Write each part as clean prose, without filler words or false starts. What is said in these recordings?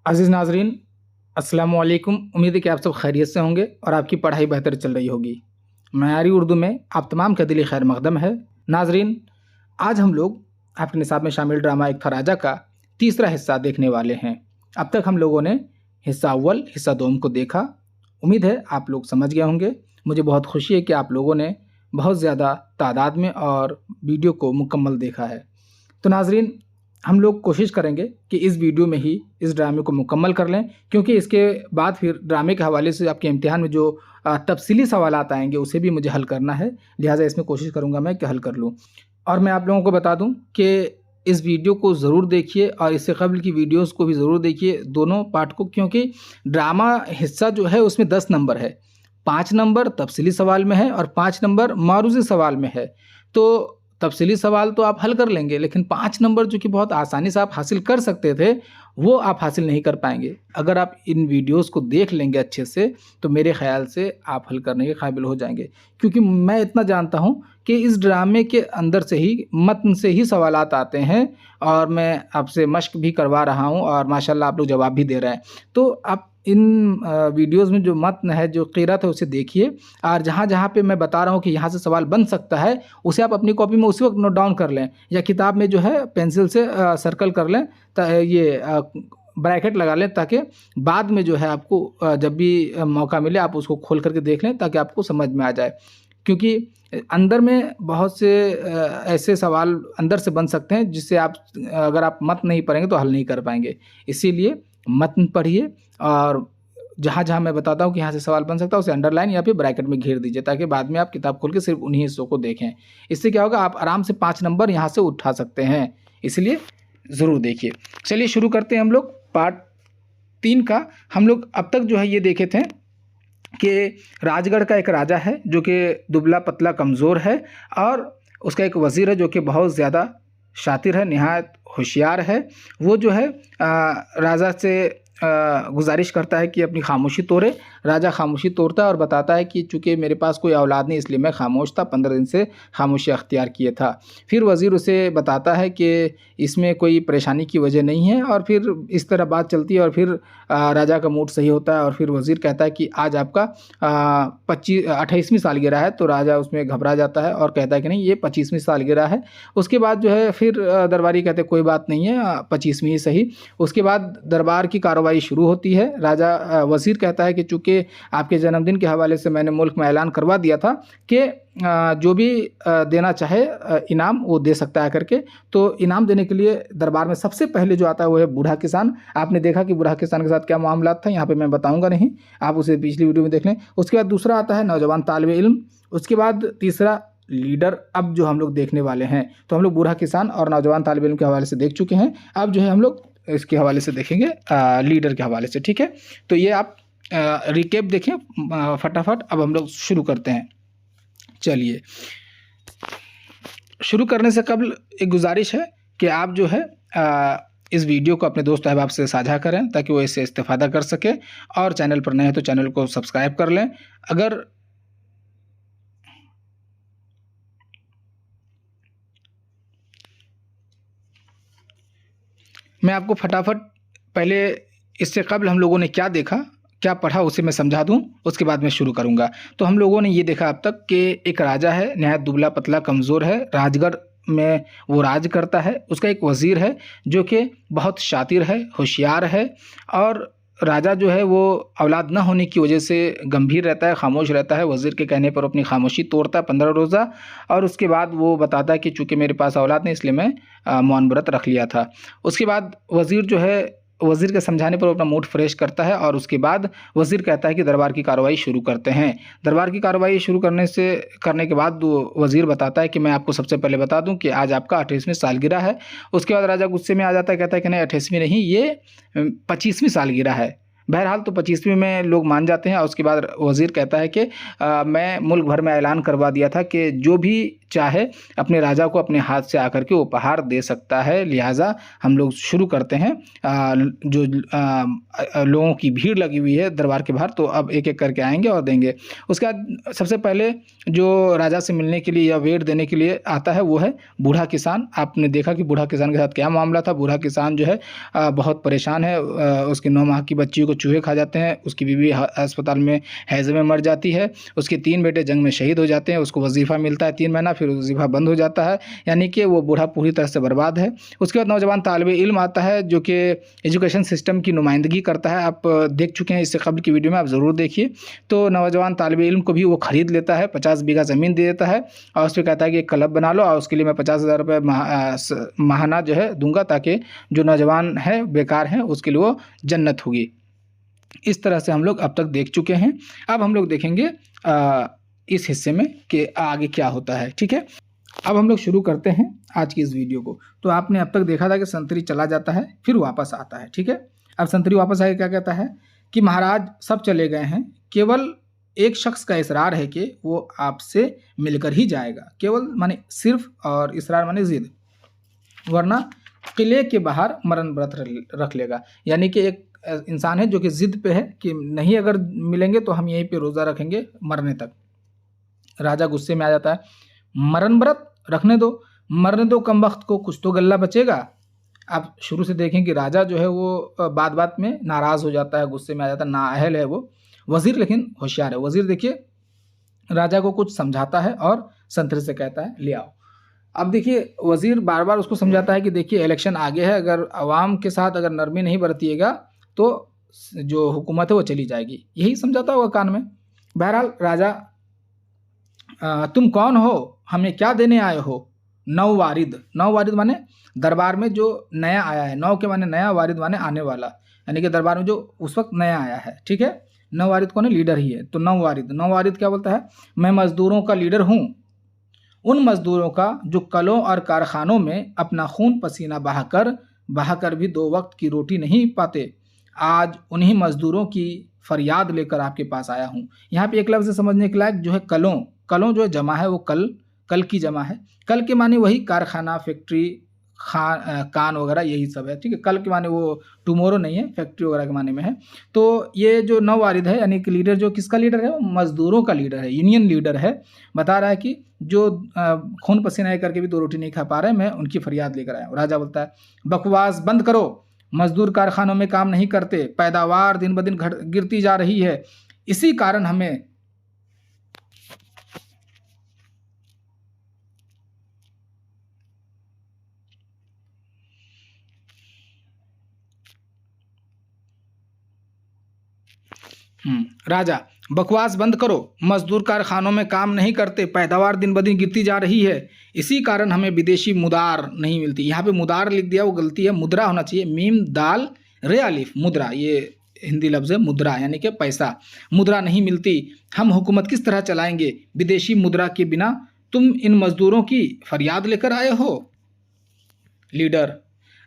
अज़ीज़ नाज़रीन, अस्सलामु अलैकुम। उम्मीद है कि आप सब खैरियत से होंगे और आपकी पढ़ाई बेहतर चल रही होगी। मयारी उर्दू में आप तमाम का दिली खैर मक़दम है। नाज़रीन, आज हम लोग आपके निसाब में शामिल ड्रामा एक था राजा का तीसरा हिस्सा देखने वाले हैं। अब तक हम लोगों ने हिस्सा अव्वल, हिस्सा दोम को देखा। उम्मीद है आप लोग समझ गए होंगे। मुझे बहुत खुशी है कि आप लोगों ने बहुत ज़्यादा तादाद में और वीडियो को मुकम्मल देखा है। तो नाज़रीन, हम लोग कोशिश करेंगे कि इस वीडियो में ही इस ड्रामे को मुकम्मल कर लें, क्योंकि इसके बाद फिर ड्रामे के हवाले से आपके इम्तिहान में जो तफ़सीली सवालात आएँगे उसे भी मुझे हल करना है। लिहाज़ा इसमें कोशिश करूँगा मैं कि हल कर लूँ। और मैं आप लोगों को बता दूँ कि इस वीडियो को ज़रूर देखिए और इससे क़ब्ल की वीडियोज़ को भी ज़रूर देखिए, दोनों पार्ट को, क्योंकि ड्रामा हिस्सा जो है उसमें 10 नंबर है। 5 नंबर तफ़सीली सवाल में है और 5 नंबर मारूज़ी सवाल में है। तो तफ़सीली सवाल तो आप हल कर लेंगे, लेकिन 5 नंबर जो कि बहुत आसानी से आप हासिल कर सकते थे, वो आप हासिल नहीं कर पाएँगे। अगर आप इन वीडियोज़ को देख लेंगे अच्छे से, तो मेरे ख़्याल से आप हल करने के काबिल हो जाएँगे। क्योंकि मैं इतना जानता हूँ कि इस ड्रामे के अंदर से ही, मतन से ही सवालात आते हैं और मैं आपसे मश्क भी करवा रहा हूँ और माशाल्लाह आप लोग जवाब भी दे रहे हैं। तो आप इन वीडियोज़ में जो मतन है, जो क़िरात है, उसे देखिए और जहाँ-जहाँ पे मैं बता रहा हूँ कि यहाँ से सवाल बन सकता है, उसे आप अपनी कॉपी में उसी वक़्त नोट डाउन कर लें या किताब में जो है पेंसिल से सर्कल कर लें, ब्रैकेट लगा लें, ताकि बाद में जो है आपको जब भी मौका मिले आप उसको खोल कर के देख लें, ताकि आपको समझ में आ जाए। क्योंकि अंदर में बहुत से ऐसे सवाल अंदर से बन सकते हैं जिससे आप, अगर आप मतन नहीं पढ़ेंगे तो हल नहीं कर पाएँगे। इसीलिए मतन पढ़िए और जहाँ-जहाँ मैं बताता हूँ कि यहाँ से सवाल बन सकता है, उसे अंडरलाइन या फिर ब्रैकेट में घेर दीजिए, ताकि बाद में आप किताब खोल के सिर्फ़ उन्हीं हिस्सों को देखें। इससे क्या होगा, आप आराम से 5 नंबर यहाँ से उठा सकते हैं। इसलिए ज़रूर देखिए। चलिए शुरू करते हैं हम लोग पार्ट 3 का। हम लोग अब तक जो है ये देखे थे कि राजगढ़ का एक राजा है जो कि दुबला-पतला कमज़ोर है और उसका एक वज़ीर है जो कि बहुत ज़्यादा शातिर है, निहायत होशियार है। वो जो है राजा से गुज़ारिश करता है कि अपनी खामोशी तोड़े। राजा खामोशी तोड़ता है और बताता है कि चूँकि मेरे पास कोई औलाद नहीं, इसलिए मैं खामोश था, 15 दिन से खामोशी अख्तियार किए था। फिर वज़ीर उसे बताता है कि इसमें कोई परेशानी की वजह नहीं है और फिर इस तरह बात चलती है और फिर राजा का मूड सही होता है और फिर वज़ीर कहता है कि आज आपका 28वीं सालगिरह है। तो राजा उसमें घबरा जाता है और कहता है कि नहीं, ये 25वीं सालगिरह है। उसके बाद जो है फिर दरबारी कहते हैं कोई बात नहीं है, 25वीं ही सही। उसके बाद दरबार की कार्रवाई शुरू होती है। राजा वज़ीर कहता है कि चूँकि आपके जन्मदिन के हवाले से मैंने मुल्क में ऐलान करवा दिया था कि जो भी देना चाहे इनाम वो दे सकता है करके। तो इनाम देने के लिए दरबार में सबसे पहले जो आता है वो है बूढ़ा किसान। आपने देखा कि बूढ़ा किसान के साथ क्या मामला था, यहाँ पे मैं बताऊंगा नहीं, आप उसे पिछली वीडियो में देख लें। उसके बाद दूसरा आता है नौजवान तालिबे इल्म। उसके बाद तीसरा लीडर, अब जो हम लोग देखने वाले हैं। तो हम लोग बूढ़ा किसान और नौजवान तालिबे इल्म के हवाले से देख चुके हैं। अब जो है हम लोग इसके हवाले से देखेंगे लीडर के हवाले से, ठीक है। तो ये आप रिकेप देखें फटाफट। अब हम लोग शुरू करते हैं। चलिए, शुरू करने से कबल एक गुजारिश है कि आप जो है इस वीडियो को अपने दोस्त अहबाब से साझा करें ताकि वो इससे इस्तेफादा कर सके, और चैनल पर नए हैं तो चैनल को सब्सक्राइब कर लें। अगर मैं आपको फटाफट पहले, इससे कबल हम लोगों ने क्या देखा, क्या पढ़ा, उसे मैं समझा दूं, उसके बाद मैं शुरू करूंगा। तो हम लोगों ने ये देखा अब तक कि एक राजा है, नहायत दुबला पतला कमज़ोर है, राजगढ़ में वो राज करता है। उसका एक वज़ीर है जो कि बहुत शातिर है, होशियार है, और राजा जो है वो औलाद न होने की वजह से गंभीर रहता है, खामोश रहता है। वज़ीर के कहने पर अपनी खामोशी तोड़ता है 15 रोज़ा, और उसके बाद वो बताता है कि चूँकि मेरे पास औलाद नहीं, इसलिए मैं मौन व्रत रख लिया था। उसके बाद वज़ीर जो है, वज़ीर के समझाने पर वो अपना मूड फ्रेश करता है और उसके बाद वज़ीर कहता है कि दरबार की कार्रवाई शुरू करते हैं। दरबार की कार्रवाई शुरू करने के बाद वो वज़ीर बताता है कि मैं आपको सबसे पहले बता दूं कि आज आपका 28वीं सालगिरह है। उसके बाद राजा गुस्से में आ जाता है, कहता है कि नहीं, 28वीं नहीं, ये 25वीं सालगिरह है। बहरहाल तो 25वीं में लोग मान जाते हैं। और उसके बाद वज़ीर कहता है कि मैं मुल्क भर में ऐलान करवा दिया था कि जो भी चाहे अपने राजा को अपने हाथ से आकर के उपहार दे सकता है। लिहाजा हम लोग शुरू करते हैं। जो लोगों की भीड़ लगी हुई है दरबार के बाहर, तो अब एक एक करके आएंगे और देंगे। उसके बाद सबसे पहले जो राजा से मिलने के लिए या वेट देने के लिए आता है वो है बूढ़ा किसान। आपने देखा कि बूढ़ा किसान के साथ क्या मामला था। बूढ़ा किसान जो है बहुत परेशान है। उसके 9 माह की बच्ची को चूहे खा जाते हैं, उसकी बीवी अस्पताल में हैजे में मर जाती है, उसके 3 बेटे जंग में शहीद हो जाते हैं, उसको वजीफ़ा मिलता है 3 महीना, फिर वजीफ़ा बंद हो जाता है, यानी कि वो बूढ़ा पूरी तरह से बर्बाद है। उसके बाद नौजवान तालिब इल्म आता है जो कि एजुकेशन सिस्टम की नुमाइंदगी करता है। आप देख चुके हैं इससे कबल की वीडियो में, आप ज़रूर देखिए। तो नौजवान तालिब इल्म को भी वो ख़रीद लेता है, 50 बीघा ज़मीन दे देता है और उस पर कहता है कि एक क्लब बना लो और उसके लिए मैं 50,000 रुपये माहाना जो है दूंगा, ताकि जो नौजवान है बेकार हैं उसके लिए वो जन्नत होगी। इस तरह से हम लोग अब तक देख चुके हैं। अब हम लोग देखेंगे इस हिस्से में कि आगे क्या होता है। ठीक है, अब हम लोग शुरू करते हैं आज की इस वीडियो को। तो आपने अब तक देखा था कि संतरी चला जाता है फिर वापस आता है। ठीक है, अब संतरी वापस आके क्या कहता है कि महाराज सब चले गए हैं, केवल एक शख्स का इसरार है कि वो आपसे मिलकर ही जाएगा। केवल माने सिर्फ, और इसरार माने जिद, वरना किले के बाहर मरण व्रत रख लेगा। यानी कि एक इंसान है जो कि जिद पे है कि नहीं, अगर मिलेंगे तो हम यहीं पे रोज़ा रखेंगे मरने तक। राजा गुस्से में आ जाता है, मरण व्रत रखने दो, मरने दो कम वक्त को, कुछ तो गल्ला बचेगा। आप शुरू से देखें कि राजा जो है वो बात बात में नाराज़ हो जाता है, गुस्से में आ जाता है, नाअहल है वो। वज़ीर लेकिन होशियार है। वज़ीर देखिए राजा को कुछ समझाता है और संतरी से कहता है ले आओ। अब देखिए वज़ीर बार बार उसको समझाता है कि देखिए इलेक्शन आगे है, अगर आवाम के साथ अगर नरमी नहीं बरतिएगा तो जो हुकूमत है वो चली जाएगी, यही समझाता होगा कान में। बहरहाल राजा, तुम कौन हो, हमें क्या देने आए हो? नौ वारिद, नौ वारिद माने दरबार में जो नया आया है। नौ के माने नया, वारिद माने आने वाला, यानी कि दरबार में जो उस वक्त नया आया है। ठीक है, नौ वारिद कौन है? लीडर ही है। तो नौ वारिद, नौ वारिद क्या बोलता है? मैं मजदूरों का लीडर हूँ, उन मजदूरों का जो कलों और कारखानों में अपना खून पसीना बहाकर भी 2 वक्त की रोटी नहीं पाते। आज उन्हीं मजदूरों की फरियाद लेकर आपके पास आया हूँ। यहाँ पे एक लफ्ज़ समझने के लायक जो है कलों, कलों जो है जमा है वो कल की जमा है। कल के माने वही कारखाना, फैक्ट्री, कान वगैरह यही सब है। ठीक है, कल के माने वो टुमारो नहीं है, फैक्ट्री वगैरह के माने में है। तो ये जो नौ वारिद है यानी कि लीडर, जो किसका लीडर है? वो मजदूरों का लीडर है, यूनियन लीडर है। बता रहा है कि जो खून पसीना करके भी 2 रोटी नहीं खा पा रहे, मैं उनकी फरियाद लेकर आया हूँ। राजा बोलता है बकवास बंद करो, मजदूर कारखानों में काम नहीं करते, पैदावार दिन ब दिन गिरती जा रही है, इसी कारण हमें राजा, बकवास बंद करो, मजदूर कारखानों में काम नहीं करते, पैदावार दिन ब दिन गिरती जा रही है, इसी कारण हमें विदेशी मुदार नहीं मिलती। यहाँ पे मुदार लिख दिया, वो गलती है, मुद्रा होना चाहिए, मीम दाल रे अलिफ, मुद्रा, ये हिंदी लफ्ज़ है मुद्रा, यानी कि पैसा। मुद्रा नहीं मिलती, हम हुकूमत किस तरह चलाएंगे विदेशी मुद्रा के बिना? तुम इन मजदूरों की फरियाद लेकर आए हो। लीडर,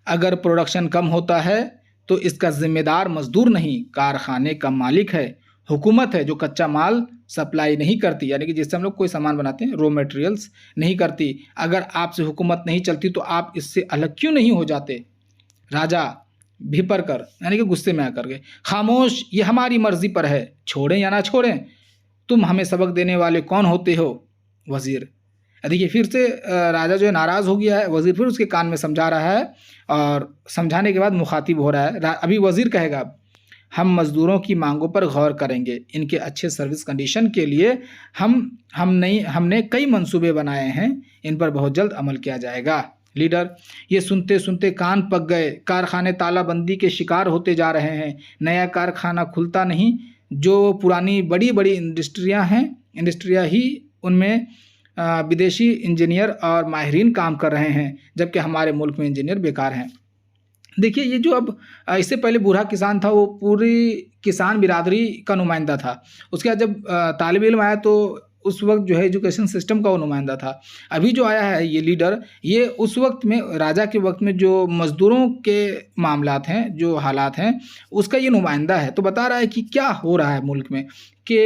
अगर प्रोडक्शन कम होता है तो इसका जिम्मेदार मजदूर नहीं, कारखाने का मालिक है, हुकूमत है जो कच्चा माल सप्लाई नहीं करती, यानी कि जिससे हम लोग कोई सामान बनाते हैं, रॉ मटेरियल्स नहीं करती। अगर आपसे हुकूमत नहीं चलती तो आप इससे अलग क्यों नहीं हो जाते? राजा भिपर कर, यानी कि गुस्से में आकर के, खामोश, ये हमारी मर्जी पर है, छोड़ें या ना छोड़ें, तुम हमें सबक देने वाले कौन होते हो? वज़ीर, देखिए फिर से राजा जो है नाराज़ हो गया है। वज़ीर फिर उसके कान में समझा रहा है और समझाने के बाद मुखातिब हो रहा है। अभी वज़ीर कहेगा हम मज़दूरों की मांगों पर गौर करेंगे, इनके अच्छे सर्विस कंडीशन के लिए हमने कई मंसूबे बनाए हैं, इन पर बहुत जल्द अमल किया जाएगा। लीडर, ये सुनते सुनते कान पक गए, कारखाने तालाबंदी के शिकार होते जा रहे हैं, नया कारखाना खुलता नहीं, जो पुरानी बड़ी बड़ी इंडस्ट्रियाँ ही उनमें विदेशी इंजीनियर और माहिरीन काम कर रहे हैं, जबकि हमारे मुल्क में इंजीनियर बेकार हैं। देखिए ये जो अब इससे पहले बूढ़ा किसान था वो पूरी किसान बिरादरी का नुमाइंदा था। उसके बाद जब तालिब इल्म आया तो उस वक्त जो है एजुकेशन सिस्टम का वो नुमाइंदा था। अभी जो आया है ये लीडर, ये उस वक्त में, राजा के वक्त में जो मज़दूरों के मामलात हैं, जो हालात हैं, उसका ये नुमाइंदा है। तो बता रहा है कि क्या हो रहा है मुल्क में, कि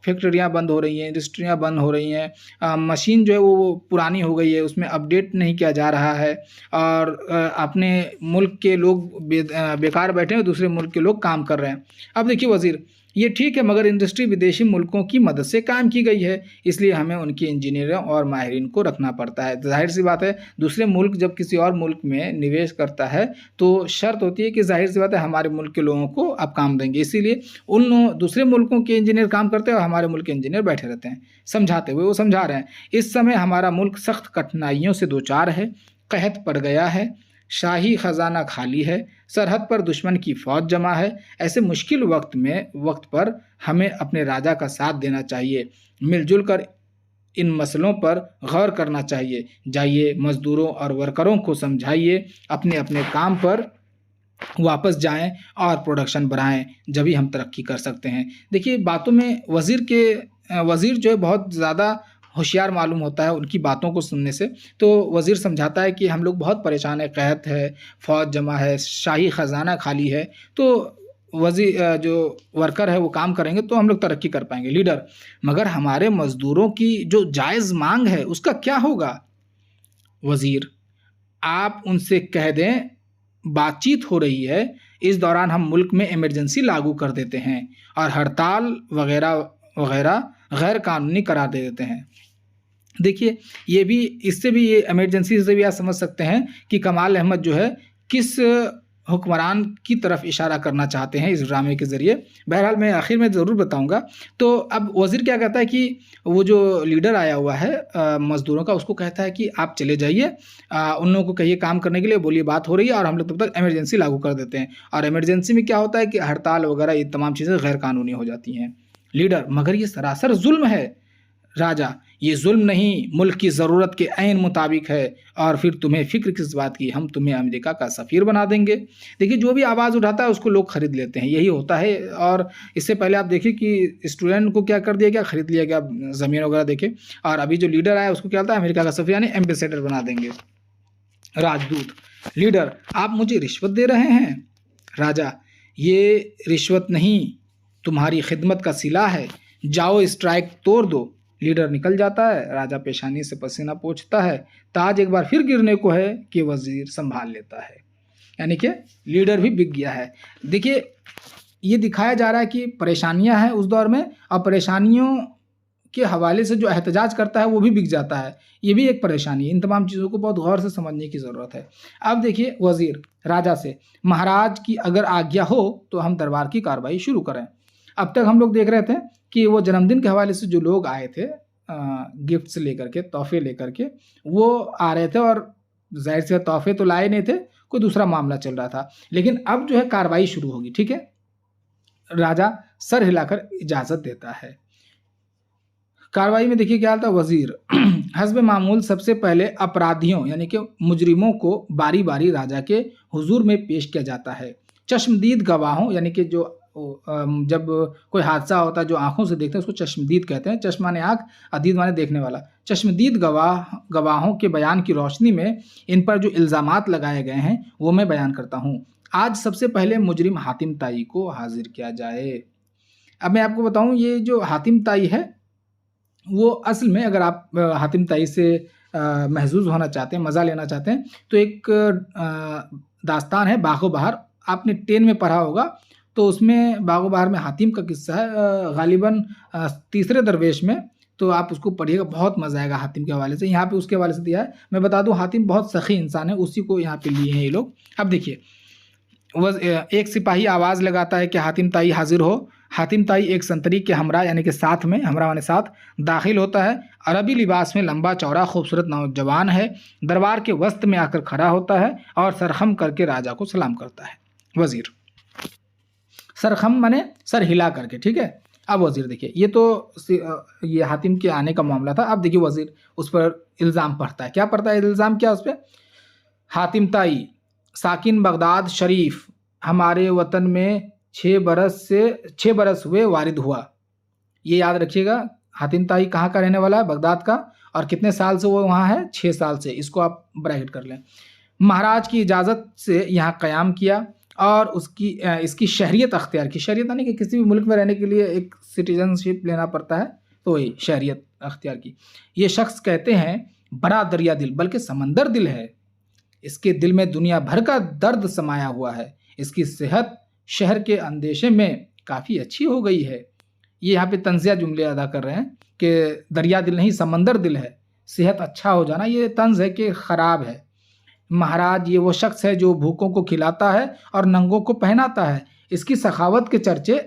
फैक्ट्रियाँ बंद हो रही हैं, इंडस्ट्रियाँ बंद हो रही हैं, मशीन जो है वो पुरानी हो गई है, उसमें अपडेट नहीं किया जा रहा है, और अपने मुल्क के लोग बेकार बैठे हैं, दूसरे मुल्क के लोग काम कर रहे हैं। अब देखिए वज़ीर, ये ठीक है, मगर इंडस्ट्री विदेशी मुल्कों की मदद से कायम की गई है, इसलिए हमें उनकी इंजीनियरों और माहिरीन को रखना पड़ता है। ज़ाहिर सी बात है, दूसरे मुल्क जब किसी और मुल्क में निवेश करता है तो शर्त होती है कि ज़ाहिर सी बात है हमारे मुल्क के लोगों को आप काम देंगे, इसीलिए उन दूसरे मुल्कों के इंजीनियर काम करते हैं और हमारे मुल्क के इंजीनियर बैठे रहते हैं। समझाते हुए वो समझा रहे हैं, इस समय हमारा मुल्क सख्त कठिनाइयों से दो चार है, कहत पड़ गया है, शाही ख़जाना खाली है, सरहद पर दुश्मन की फ़ौज जमा है। ऐसे मुश्किल वक्त पर हमें अपने राजा का साथ देना चाहिए, मिलजुल कर इन मसलों पर गौर करना चाहिए। जाइए मज़दूरों और वर्करों को समझाइए, अपने अपने काम पर वापस जाएं और प्रोडक्शन बढ़ाएं, जभी हम तरक्की कर सकते हैं। देखिए बातों में वज़ीर जो है बहुत ज़्यादा होशियार मालूम होता है उनकी बातों को सुनने से। तो वज़ीर समझाता है कि हम लोग बहुत परेशान हैं, क़हत है, फ़ौज जमा है, शाही ख़जाना खाली है, तो जो वर्कर है वो काम करेंगे तो हम लोग तरक्की कर पाएंगे। लीडर, मगर हमारे मज़दूरों की जो जायज़ मांग है उसका क्या होगा? वज़ीर, आप उनसे कह दें बातचीत हो रही है, इस दौरान हम मुल्क में इमरजेंसी लागू कर देते हैं और हड़ताल वगैरह वगैरह गैर कानूनी करार दे देते हैं। देखिए ये भी, इससे भी, ये इमरजेंसी से भी आप समझ सकते हैं कि कमाल अहमद जो है किस हुक्मरान की तरफ इशारा करना चाहते हैं इस ड्रामे के ज़रिए। बहरहाल मैं आखिर में ज़रूर बताऊंगा। तो अब वज़ीर क्या कहता है कि वो जो लीडर आया हुआ है मज़दूरों का, उसको कहता है कि आप चले जाइए, उन लोगों को कहिए काम करने के लिए, बोलिए बात हो रही है और हम लोग तब तक इमरजेंसी लागू कर देते हैं। और इमरजेंसी में क्या होता है कि हड़ताल वगैरह ये तमाम चीज़ें गैर कानूनी हो जाती हैं। लीडर, मगर ये सरासर जुल्म है। राजा, ये जुल्म नहीं, मुल्क की ज़रूरत के ऐन मुताबिक है, और फिर तुम्हें फ़िक्र किस बात की, हम तुम्हें अमेरिका का सफ़ीर बना देंगे। देखिए जो भी आवाज़ उठाता है उसको लोग ख़रीद लेते हैं, यही होता है। और इससे पहले आप देखिए कि स्टूडेंट को क्या कर दिया गया, ख़रीद लिया गया, ज़मीन वगैरह देखे। और अभी जो लीडर आया उसको क्या होता है, अमेरिका का सफ़ीर यानी एम्बेसडर बना देंगे, राजदूत। लीडर, आप मुझे रिश्वत दे रहे हैं? राजा, ये रिश्वत नहीं, तुम्हारी खिदमत का सिला है, जाओ स्ट्राइक तोड़ दो। लीडर निकल जाता है, राजा पेशानी से पसीना पोंछता है, ताज एक बार फिर गिरने को है कि वज़ीर संभाल लेता है। यानी कि लीडर भी बिक गया है। देखिए ये दिखाया जा रहा है कि परेशानियां हैं उस दौर में, और परेशानियों के हवाले से जो एहतजाज करता है वो भी बिक जाता है, ये भी एक परेशानी है। इन तमाम चीज़ों को बहुत गौर से समझने की ज़रूरत है। अब देखिए वज़ीर राजा से, महाराज की अगर आज्ञा हो तो हम दरबार की कार्रवाई शुरू करें। अब तक हम लोग देख रहे थे कि वो जन्मदिन के हवाले से जो लोग आए थे गिफ्ट्स लेकर के, तोहफे लेकर के, वो आ रहे थे, और जाहिर से तोहफे तो लाए नहीं थे, कोई दूसरा मामला चल रहा था। लेकिन अब जो है कार्रवाई शुरू होगी, ठीक है। राजा सर हिलाकर इजाज़त देता है। कार्रवाई में देखिए क्या था। वज़ीर, हस्ब मामूल सबसे पहले अपराधियों यानी कि मुजरिमों को बारी बारी राजा के हुजूर में पेश किया जाता है। चश्मदीद गवाहों यानी कि जो जब कोई हादसा होता है जो आंखों से देखते हैं उसको चश्मदीद कहते हैं। चश्मा ने आँख, अदीद माने देखने वाला। चश्मदीद गवाहों के बयान की रोशनी में इन पर जो इल्ज़ामात लगाए गए हैं वो मैं बयान करता हूँ। आज सबसे पहले मुजरिम हातिम ताई को हाजिर किया जाए। अब मैं आपको बताऊँ, ये जो हातिम ताई है वो असल में, अगर आप हातिम ताई से महजूज होना चाहते हैं, मज़ा लेना चाहते हैं, तो एक दास्तान है बाग़ो बहार, आपने 10 में पढ़ा होगा। तो उसमें बाग़ो बहार में हातिम का किस्सा है, गालिबन तीसरे दरवेश में। तो आप उसको पढ़िएगा, बहुत मज़ा आएगा हातिम के हवाले से। यहाँ पे उसके हवाले से दिया है। मैं बता दूँ हातिम बहुत सखी इंसान है, उसी को यहाँ पे लिए हैं ये लोग। अब देखिए, एक सिपाही आवाज़ लगाता है कि हातिम ताई हाजिर हो। हातिम ताई एक संतरी के हमरा यानी कि साथ में, हमरा माने साथ, दाखिल होता है। अरबी लिबास में लंबा चौड़ा खूबसूरत नौजवान है। दरबार के वस्त में आकर खड़ा होता है और सरखम करके राजा को सलाम करता है। वज़ीर, सरखम माने सर हिला करके, ठीक है। अब वज़ीर देखिए, ये तो ये हातिम के आने का मामला था। अब देखिए वज़ीर उस पर इल्ज़ाम पढ़ता है। क्या पढ़ता है इल्ज़ाम? क्या उस पर? हातिम ताई, साकिन बगदाद शरीफ, हमारे वतन में 6 बरस हुए वारिद हुआ। ये याद रखिएगा हातिम ताई कहाँ का रहने वाला है? बगदाद का। और कितने साल से वो वहाँ है? 6 साल से। इसको आप ब्रैकेट कर लें। महाराज की इजाज़त से यहाँ क़याम किया और इसकी शहरियत अख्तियार की। शहरियत यानी कि किसी भी मुल्क में रहने के लिए एक सिटीज़नशिप लेना पड़ता है, तो वही शहरियत अख्तियार की। ये शख्स कहते हैं बड़ा दरिया दिल, बल्कि समंदर दिल है। इसके दिल में दुनिया भर का दर्द समाया हुआ है। इसकी सेहत शहर के अंदेशे में काफ़ी अच्छी हो गई है। ये यहाँ पे तंज़िया जुमले अदा कर रहे हैं कि दरिया दिल नहीं, समंदर दिल है। सेहत अच्छा हो जाना ये तंज़ है कि ख़राब है। महाराज ये वो शख्स है जो भूखों को खिलाता है और नंगों को पहनाता है। इसकी सखावत के चर्चे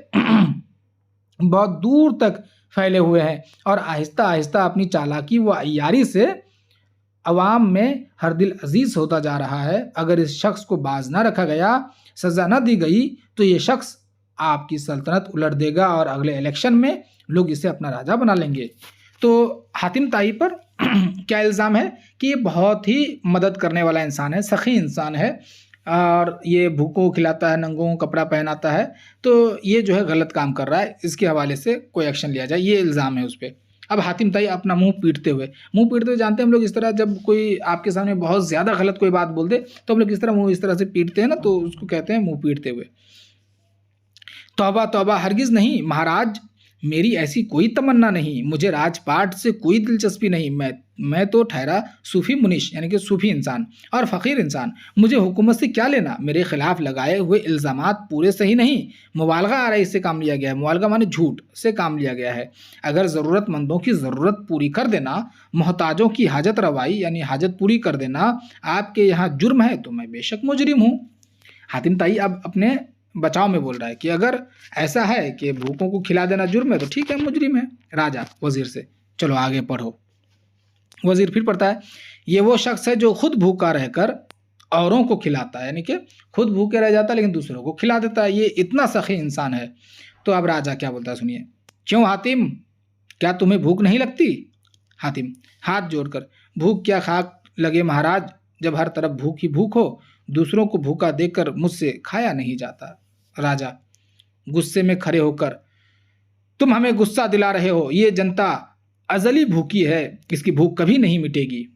बहुत दूर तक फैले हुए हैं और आहिस्ता आहिस्ता अपनी चालाकी व अय्यारी से अवाम में हर दिल अजीज़ होता जा रहा है। अगर इस शख्स को बाज ना रखा गया, सज़ा न दी गई, तो ये शख्स आपकी सल्तनत उलट देगा और अगले इलेक्शन में लोग इसे अपना राजा बना लेंगे। तो हातिम ताई पर क्या इल्ज़ाम है कि ये बहुत ही मदद करने वाला इंसान है, सखी इंसान है और ये भूखों को खिलाता है, नंगों को कपड़ा पहनाता है, तो ये जो है गलत काम कर रहा है, इसके हवाले से कोई एक्शन लिया जाए, ये इल्ज़ाम है उस पर। अब हातिम ताई अपना मुंह पीटते हुए जानते हैं हम लोग, इस तरह जब कोई आपके सामने बहुत ज़्यादा गलत कोई बात बोल दे तो हम लोग इस तरह मुंह इस तरह से पीटते हैं ना, तो उसको कहते हैं मुंह पीटते हुए। तौबा तौबा, हरगिज़ नहीं महाराज, मेरी ऐसी कोई तमन्ना नहीं, मुझे राजपाट से कोई दिलचस्पी नहीं। मैं तो ठहरा सूफ़ी मुनिश यानी कि सूफ़ी इंसान और फ़कीर इंसान। मुझे हुकूमत से क्या लेना? मेरे खिलाफ लगाए हुए इल्ज़ामात पूरे सही नहीं, मुबालगा आ रहा है, इससे काम लिया गया है। मुबालगा माने झूठ से काम लिया गया है। अगर ज़रूरतमंदों की ज़रूरत पूरी कर देना, मोहताजों की हाजत रवाई यानी हाजत पूरी कर देना आपके यहाँ जुर्म है, तो मैं बेशक मुजरिम हूँ। हातिम ताई अब अपने बचाव में बोल रहा है कि अगर ऐसा है कि भूखों को खिला देना जुर्म है, तो ठीक है, मुजरिम है। राजा वजीर से, चलो आगे पढ़ो। वजीर फिर पढ़ता है, ये वो शख्स है जो खुद भूखा रहकर औरों को खिलाता है, यानी कि खुद भूखे रह जाता है लेकिन दूसरों को खिला देता है। ये इतना सखी इंसान है। तो अब राजा क्या बोलता है, सुनिए। क्यों हातिम, क्या तुम्हें भूख नहीं लगती? हातिम हाथ जोड़कर, भूख क्या खाक लगे महाराज, जब हर तरफ भूख ही भूख हो, दूसरों को भूखा देखकर मुझसे खाया नहीं जाता। राजा गुस्से में खड़े होकर, तुम हमें गुस्सा दिला रहे हो, ये जनता अजली भूखी है, इसकी भूख कभी नहीं मिटेगी।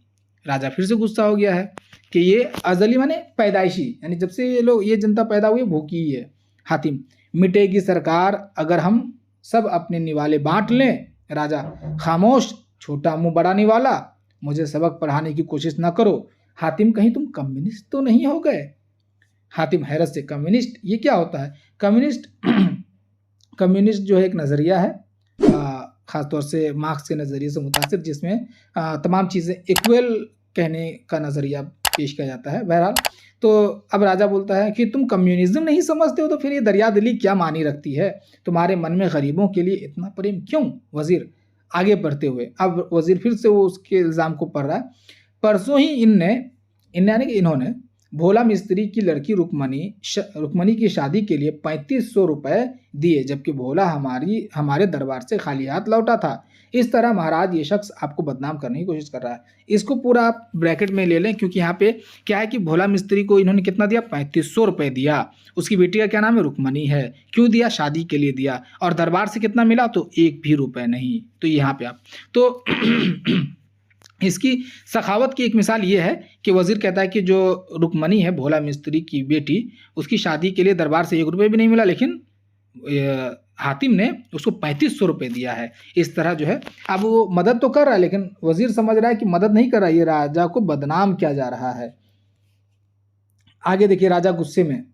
राजा फिर से गुस्सा हो गया है कि ये अजली माने पैदाइशी, यानी जब से ये जनता पैदा हुई भूखी ही है। हातिम, मिटेगी सरकार अगर हम सब अपने निवाले बांट लें। राजा खामोश, छोटा मुंह बड़ा निवाला, मुझे सबक पढ़ाने की कोशिश ना करो। हातिम, कहीं तुम कम्युनिस्ट तो नहीं हो गए? हातिम हैरत से, कम्युनिस्ट ये क्या होता है? कम्युनिस्ट जो है एक नज़रिया है, ख़ासतौर से मार्क्स के नज़रिए से मुतासिर, जिसमें तमाम चीज़ें इक्वल कहने का नज़रिया पेश किया जाता है। बहरहाल, तो अब राजा बोलता है कि तुम कम्युनिज़्म नहीं समझते हो, तो फिर ये दरिया दिली क्या मानी रखती है? तुम्हारे मन में गरीबों के लिए इतना प्रेम क्यों? वज़ीर आगे बढ़ते हुए, अब वज़ीर फिर से वो उसके इल्ज़ाम को पढ़ रहा है। परसों ही यानी कि इन्होंने भोला मिस्त्री की लड़की रुक्मणी की शादी के लिए 3500 रुपये दिए, जबकि भोला हमारे दरबार से खाली हाथ लौटा था। इस तरह महाराज ये शख्स आपको बदनाम करने की कोशिश कर रहा है। इसको पूरा आप ब्रैकेट में ले लें, क्योंकि यहाँ पे क्या है कि भोला मिस्त्री को इन्होंने कितना दिया? 3500 रुपये दिया। उसकी बेटी का क्या नाम है? रुक्मणी है। क्यों दिया? शादी के लिए दिया। और दरबार से कितना मिला? तो 1 भी रुपये नहीं। तो यहाँ पे आप तो इसकी सखावत की एक मिसाल ये है कि वज़ीर कहता है कि जो रुक्मणी है, भोला मिस्त्री की बेटी, उसकी शादी के लिए दरबार से 1 रुपये भी नहीं मिला, लेकिन हातिम ने उसको 3500 रुपये दिया है। इस तरह जो है, अब वो मदद तो कर रहा है, लेकिन वज़ीर समझ रहा है कि मदद नहीं कर रहा है, ये राजा को बदनाम किया जा रहा है। आगे देखिए, राजा गुस्से में,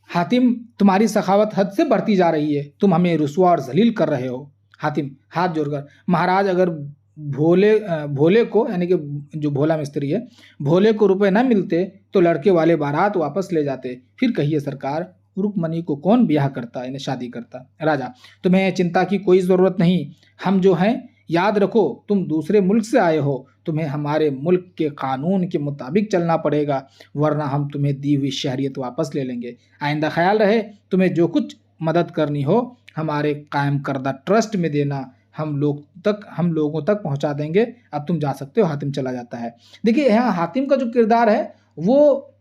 हातिम, तुम्हारी सखावत हद से बढ़ती जा रही है, तुम हमें रुसवा और जलील कर रहे हो। हातिम हाथ जोड़कर, महाराज अगर भोले को, यानी कि जो भोला मिस्त्री है, भोले को रुपए न मिलते तो लड़के वाले बारात वापस ले जाते। फिर कहिए सरकार, रुक्मणी को कौन ब्याह करता, यानी शादी करता? राजा, तुम्हें चिंता की कोई ज़रूरत नहीं, हम जो हैं, याद रखो तुम दूसरे मुल्क से आए हो, तुम्हें हमारे मुल्क के कानून के मुताबिक चलना पड़ेगा, वरना हम तुम्हें दी हुई शहरियत वापस ले लेंगे। आइंदा ख्याल रहे, तुम्हें जो कुछ मदद करनी हो हमारे कायम करदा ट्रस्ट में देना, हम लोगों तक पहुंचा देंगे। अब तुम जा सकते हो। हातिम चला जाता है। देखिए, यहाँ हातिम का जो किरदार है, वो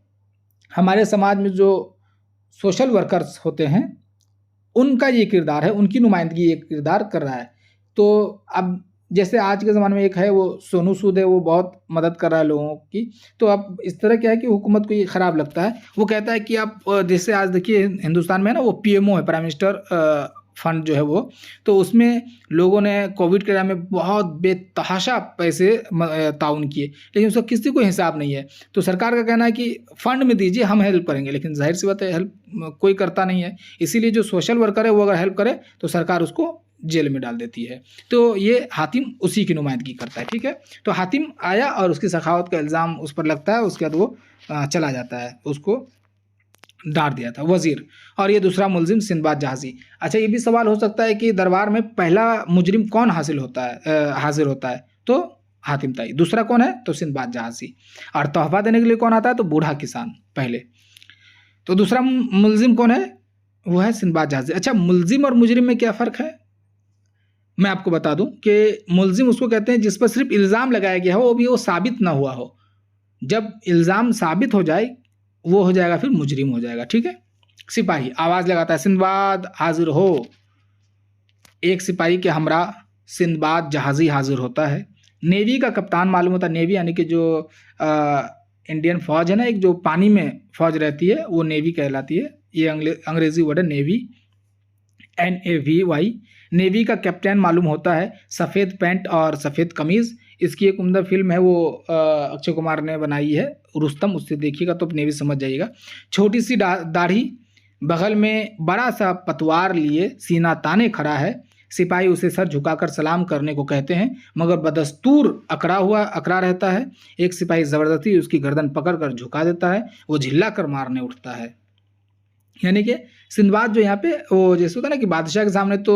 हमारे समाज में जो सोशल वर्कर्स होते हैं उनका ये किरदार है, उनकी नुमाइंदगी ये किरदार कर रहा है तो अब जैसे आज के ज़माने में एक है वो सोनू सूद है, वो बहुत मदद कर रहा है लोगों की। तो अब इस तरह क्या है कि हुकूमत को ये ख़राब लगता है। वो कहता है कि आप जैसे आज देखिए हिंदुस्तान में ना वो पीएमओ है, प्राइम मिनिस्टर फंड जो है वो, तो उसमें लोगों ने कोविड के टाइम में बहुत बेतहाशा पैसे ताउन किए, लेकिन उसका किसी को हिसाब नहीं है। तो सरकार का कहना है कि फंड में दीजिए, हम हेल्प करेंगे, लेकिन ज़ाहिर सी बात है हेल्प कोई करता नहीं है। इसीलिए जो सोशल वर्कर है वो अगर हेल्प करे तो सरकार उसको जेल में डाल देती है। तो ये हातिम उसी की नुमाइंदगी करता है, ठीक है। तो हातिम आया और उसकी सखावत का इल्ज़ाम उस पर लगता है, उसके बाद वो चला जाता है, उसको डांट दिया था वजीर। और ये दूसरा मुलजिम सिंदबाद जहाज़ी। अच्छा, ये भी सवाल हो सकता है कि दरबार में पहला मुजरिम कौन हाजिर होता है, तो हातिम ताई। दूसरा कौन है, तो सिंदबाद जहाज़ी। और तोहफा देने के लिए कौन आता है, तो बूढ़ा किसान पहले। तो दूसरा मुलजिम कौन है, वो है सिंदबाद जहाज़ी। अच्छा, मुलजिम और मुजरिम में क्या फ़र्क है, मैं आपको बता दूं कि मुलजिम उसको कहते हैं जिस पर सिर्फ इल्ज़ाम लगाया गया हो, वो भी वो साबित ना हुआ हो। जब इल्ज़ाम साबित हो जाए वो हो जाएगा फिर मुजरिम हो जाएगा, ठीक है। सिपाही आवाज़ लगाता है, सिंदबाद हाजिर हो। एक सिपाही के हमरा सिंदबाद जहाज़ी हाजिर होता है। नेवी का कप्तान मालूम होता है, नेवी यानी कि जो इंडियन फ़ौज है ना, एक जो पानी में फ़ौज रहती है वो नेवी कहलाती है। ये अंग्रेज़ी वर्ड है नेवी, NAVY। नेवी का कैप्टन मालूम होता है, सफ़ेद पैंट और सफ़ेद कमीज़। इसकी एक उम्दा फिल्म है, वो अक्षय कुमार ने बनाई है, रुस्तम, उससे देखिएगा तो नेवी समझ जाइएगा। छोटी सी दाढ़ी, बगल में बड़ा सा पतवार लिए सीना ताने खड़ा है। सिपाही उसे सर झुकाकर सलाम करने को कहते हैं, मगर बदस्तूर अकड़ा रहता है। एक सिपाही ज़बरदस्ती उसकी गर्दन पकड़कर झुका देता है, वो झिल्ला कर मारने उठता है। यानी कि सिंदबाद जो यहाँ पे वो जैसे होता है ना कि बादशाह के सामने तो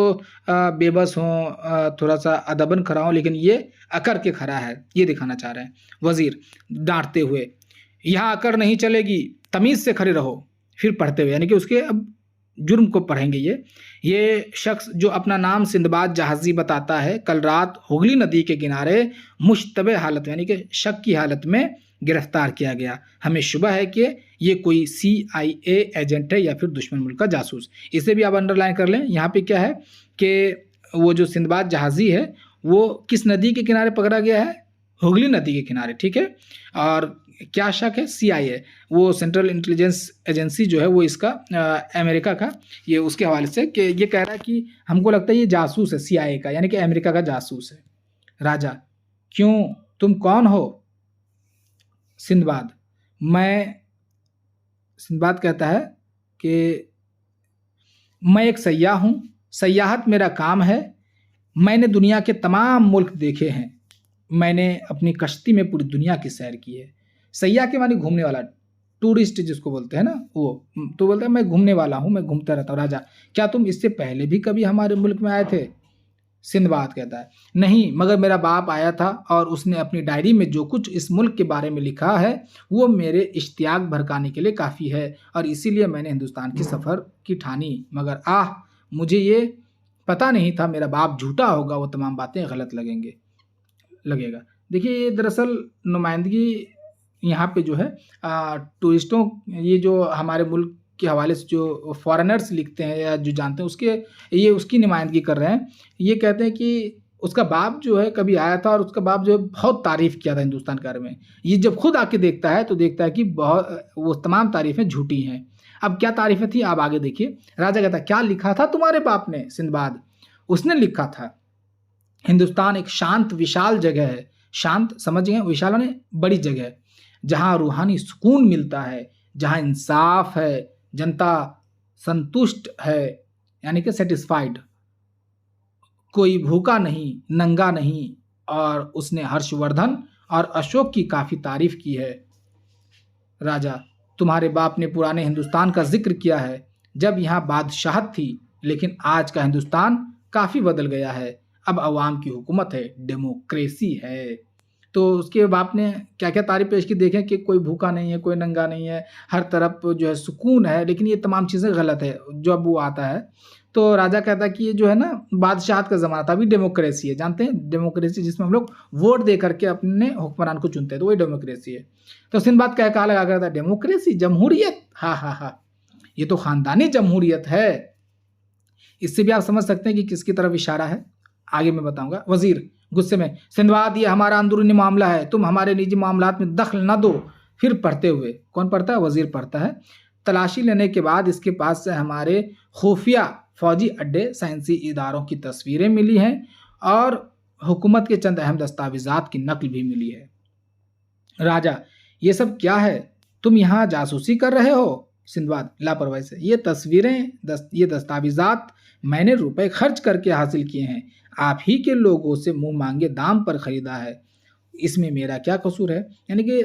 बेबस हों, थोड़ा सा अदबन खड़ा हो, लेकिन ये अकड़ के खड़ा है, ये दिखाना चाह रहे हैं। वजीर डांटते हुए, यहाँ अकड़ नहीं चलेगी, तमीज़ से खड़े रहो। फिर पढ़ते हुए, यानी कि उसके अब जुर्म को पढ़ेंगे। ये शख्स जो अपना नाम सिंदबाद जहाज़ी बताता है, कल रात हुगली नदी के किनारे मुश्तबे हालत यानी कि शक की हालत में गिरफ्तार किया गया। हमें शुबह है कि ये कोई CIA एजेंट है या फिर दुश्मन मुल्क का जासूस। इसे भी आप अंडरलाइन कर लें। यहाँ पे क्या है कि वो जो सिंदबाद जहाज़ी है वो किस नदी के किनारे पकड़ा गया है, हुगली नदी के किनारे, ठीक है। और क्या शक है, CIA, वो सेंट्रल इंटेलिजेंस एजेंसी जो है वो इसका अमेरिका का, ये उसके हवाले से कि ये कह रहा है कि हमको लगता है ये जासूस है CIA का, यानी कि अमेरिका का जासूस है। राजा, क्यों, तुम कौन हो? सिंदबाद, सिंदबाद कहता है कि मैं एक सयाह हूँ, सयाहत मेरा काम है। मैंने दुनिया के तमाम मुल्क देखे हैं, मैंने अपनी कश्ती में पूरी दुनिया की सैर की है। सयाह के मानी घूमने वाला, टूरिस्ट जिसको बोलते हैं ना वो। तो बोलता है मैं घूमने वाला हूँ, मैं घूमता रहता हूँ। राजा, क्या तुम इससे पहले भी कभी हमारे मुल्क में आए थे? सिंदबाद कहता है नहीं, मगर मेरा बाप आया था और उसने अपनी डायरी में जो कुछ इस मुल्क के बारे में लिखा है वो मेरे इश्तियाक भड़काने के लिए काफ़ी है, और इसीलिए मैंने हिंदुस्तान की सफ़र की ठानी। मगर मुझे ये पता नहीं था मेरा बाप झूठा होगा, वो तमाम बातें गलत लगेगा। देखिए, ये दरअसल नुमाइंदगी यहाँ पे जो है टूरिस्टों, ये जो हमारे मुल्क के हवाले से जो फॉरेनर्स लिखते हैं या जो जानते हैं ये उसकी नुमाइंदगी कर रहे हैं। ये कहते हैं कि उसका बाप जो है कभी आया था और उसका बाप जो है बहुत तारीफ़ किया था हिंदुस्तान के बारे में। ये जब खुद आके देखता है तो देखता है कि बहुत वो तमाम तारीफ़ें झूठी हैं। अब क्या तारीफ़ें थी आप आगे देखिए। राजा कहता है क्या लिखा था तुम्हारे बाप ने? सिंदबाद, उसने लिखा था हिंदुस्तान एक शांत विशाल जगह है। शांत समझ गए, विशाल माने बड़ी जगह, जहाँ रूहानी सुकून मिलता है, जहाँ इंसाफ है, जनता संतुष्ट है, यानी कि सेटिस्फाइड, कोई भूखा नहीं, नंगा नहीं। और उसने हर्षवर्धन और अशोक की काफ़ी तारीफ की है। राजा, तुम्हारे बाप ने पुराने हिंदुस्तान का जिक्र किया है जब यहाँ बादशाहत थी, लेकिन आज का हिंदुस्तान काफ़ी बदल गया है। अब अवाम की हुकूमत है, डेमोक्रेसी है। तो उसके बाप ने क्या क्या तारीफ पेश की, देखें कि कोई भूखा नहीं है, कोई नंगा नहीं है, हर तरफ जो है सुकून है, लेकिन ये तमाम चीज़ें गलत है जब वो आता है। तो राजा कहता है कि ये जो है ना बादशाहत का ज़माना था, अभी डेमोक्रेसी है। जानते हैं डेमोक्रेसी, जिसमें हम लोग वोट दे करके अपने हुक्मरान को चुनते हैं, तो वही डेमोक्रेसी है। तो सिंदबाद कहा लगा करता है डेमोक्रेसी, जमहूरियत, हाँ, ये तो ख़ानदानी जमहूरियत है। इससे भी आप समझ सकते हैं कि किसकी तरफ इशारा है। आगे मैं बताऊंगा। वजीर गुस्से में, सिंदबाद ये हमारा अंदरूनी मामला है, तुम हमारे निजी मामलात में दखल न दो। फिर पढ़ते हुए, कौन पढ़ता है? वजीर पढ़ता है। तलाशी लेने के बाद इसके पास से हमारे खुफिया फौजी अड्डे, साइंसी इदारों की तस्वीरें मिली हैं और हुकूमत के चंद अहम दस्तावेजात की नकल भी मिली है। राजा, ये सब क्या है? तुम यहाँ जासूसी कर रहे हो? सिंदबाद लापरवाही से, ये तस्वीरें, ये दस्तावेजात मैंने रुपए खर्च करके हासिल किए हैं, आप ही के लोगों से मुंह मांगे दाम पर खरीदा है, इसमें मेरा क्या कसूर है? यानी कि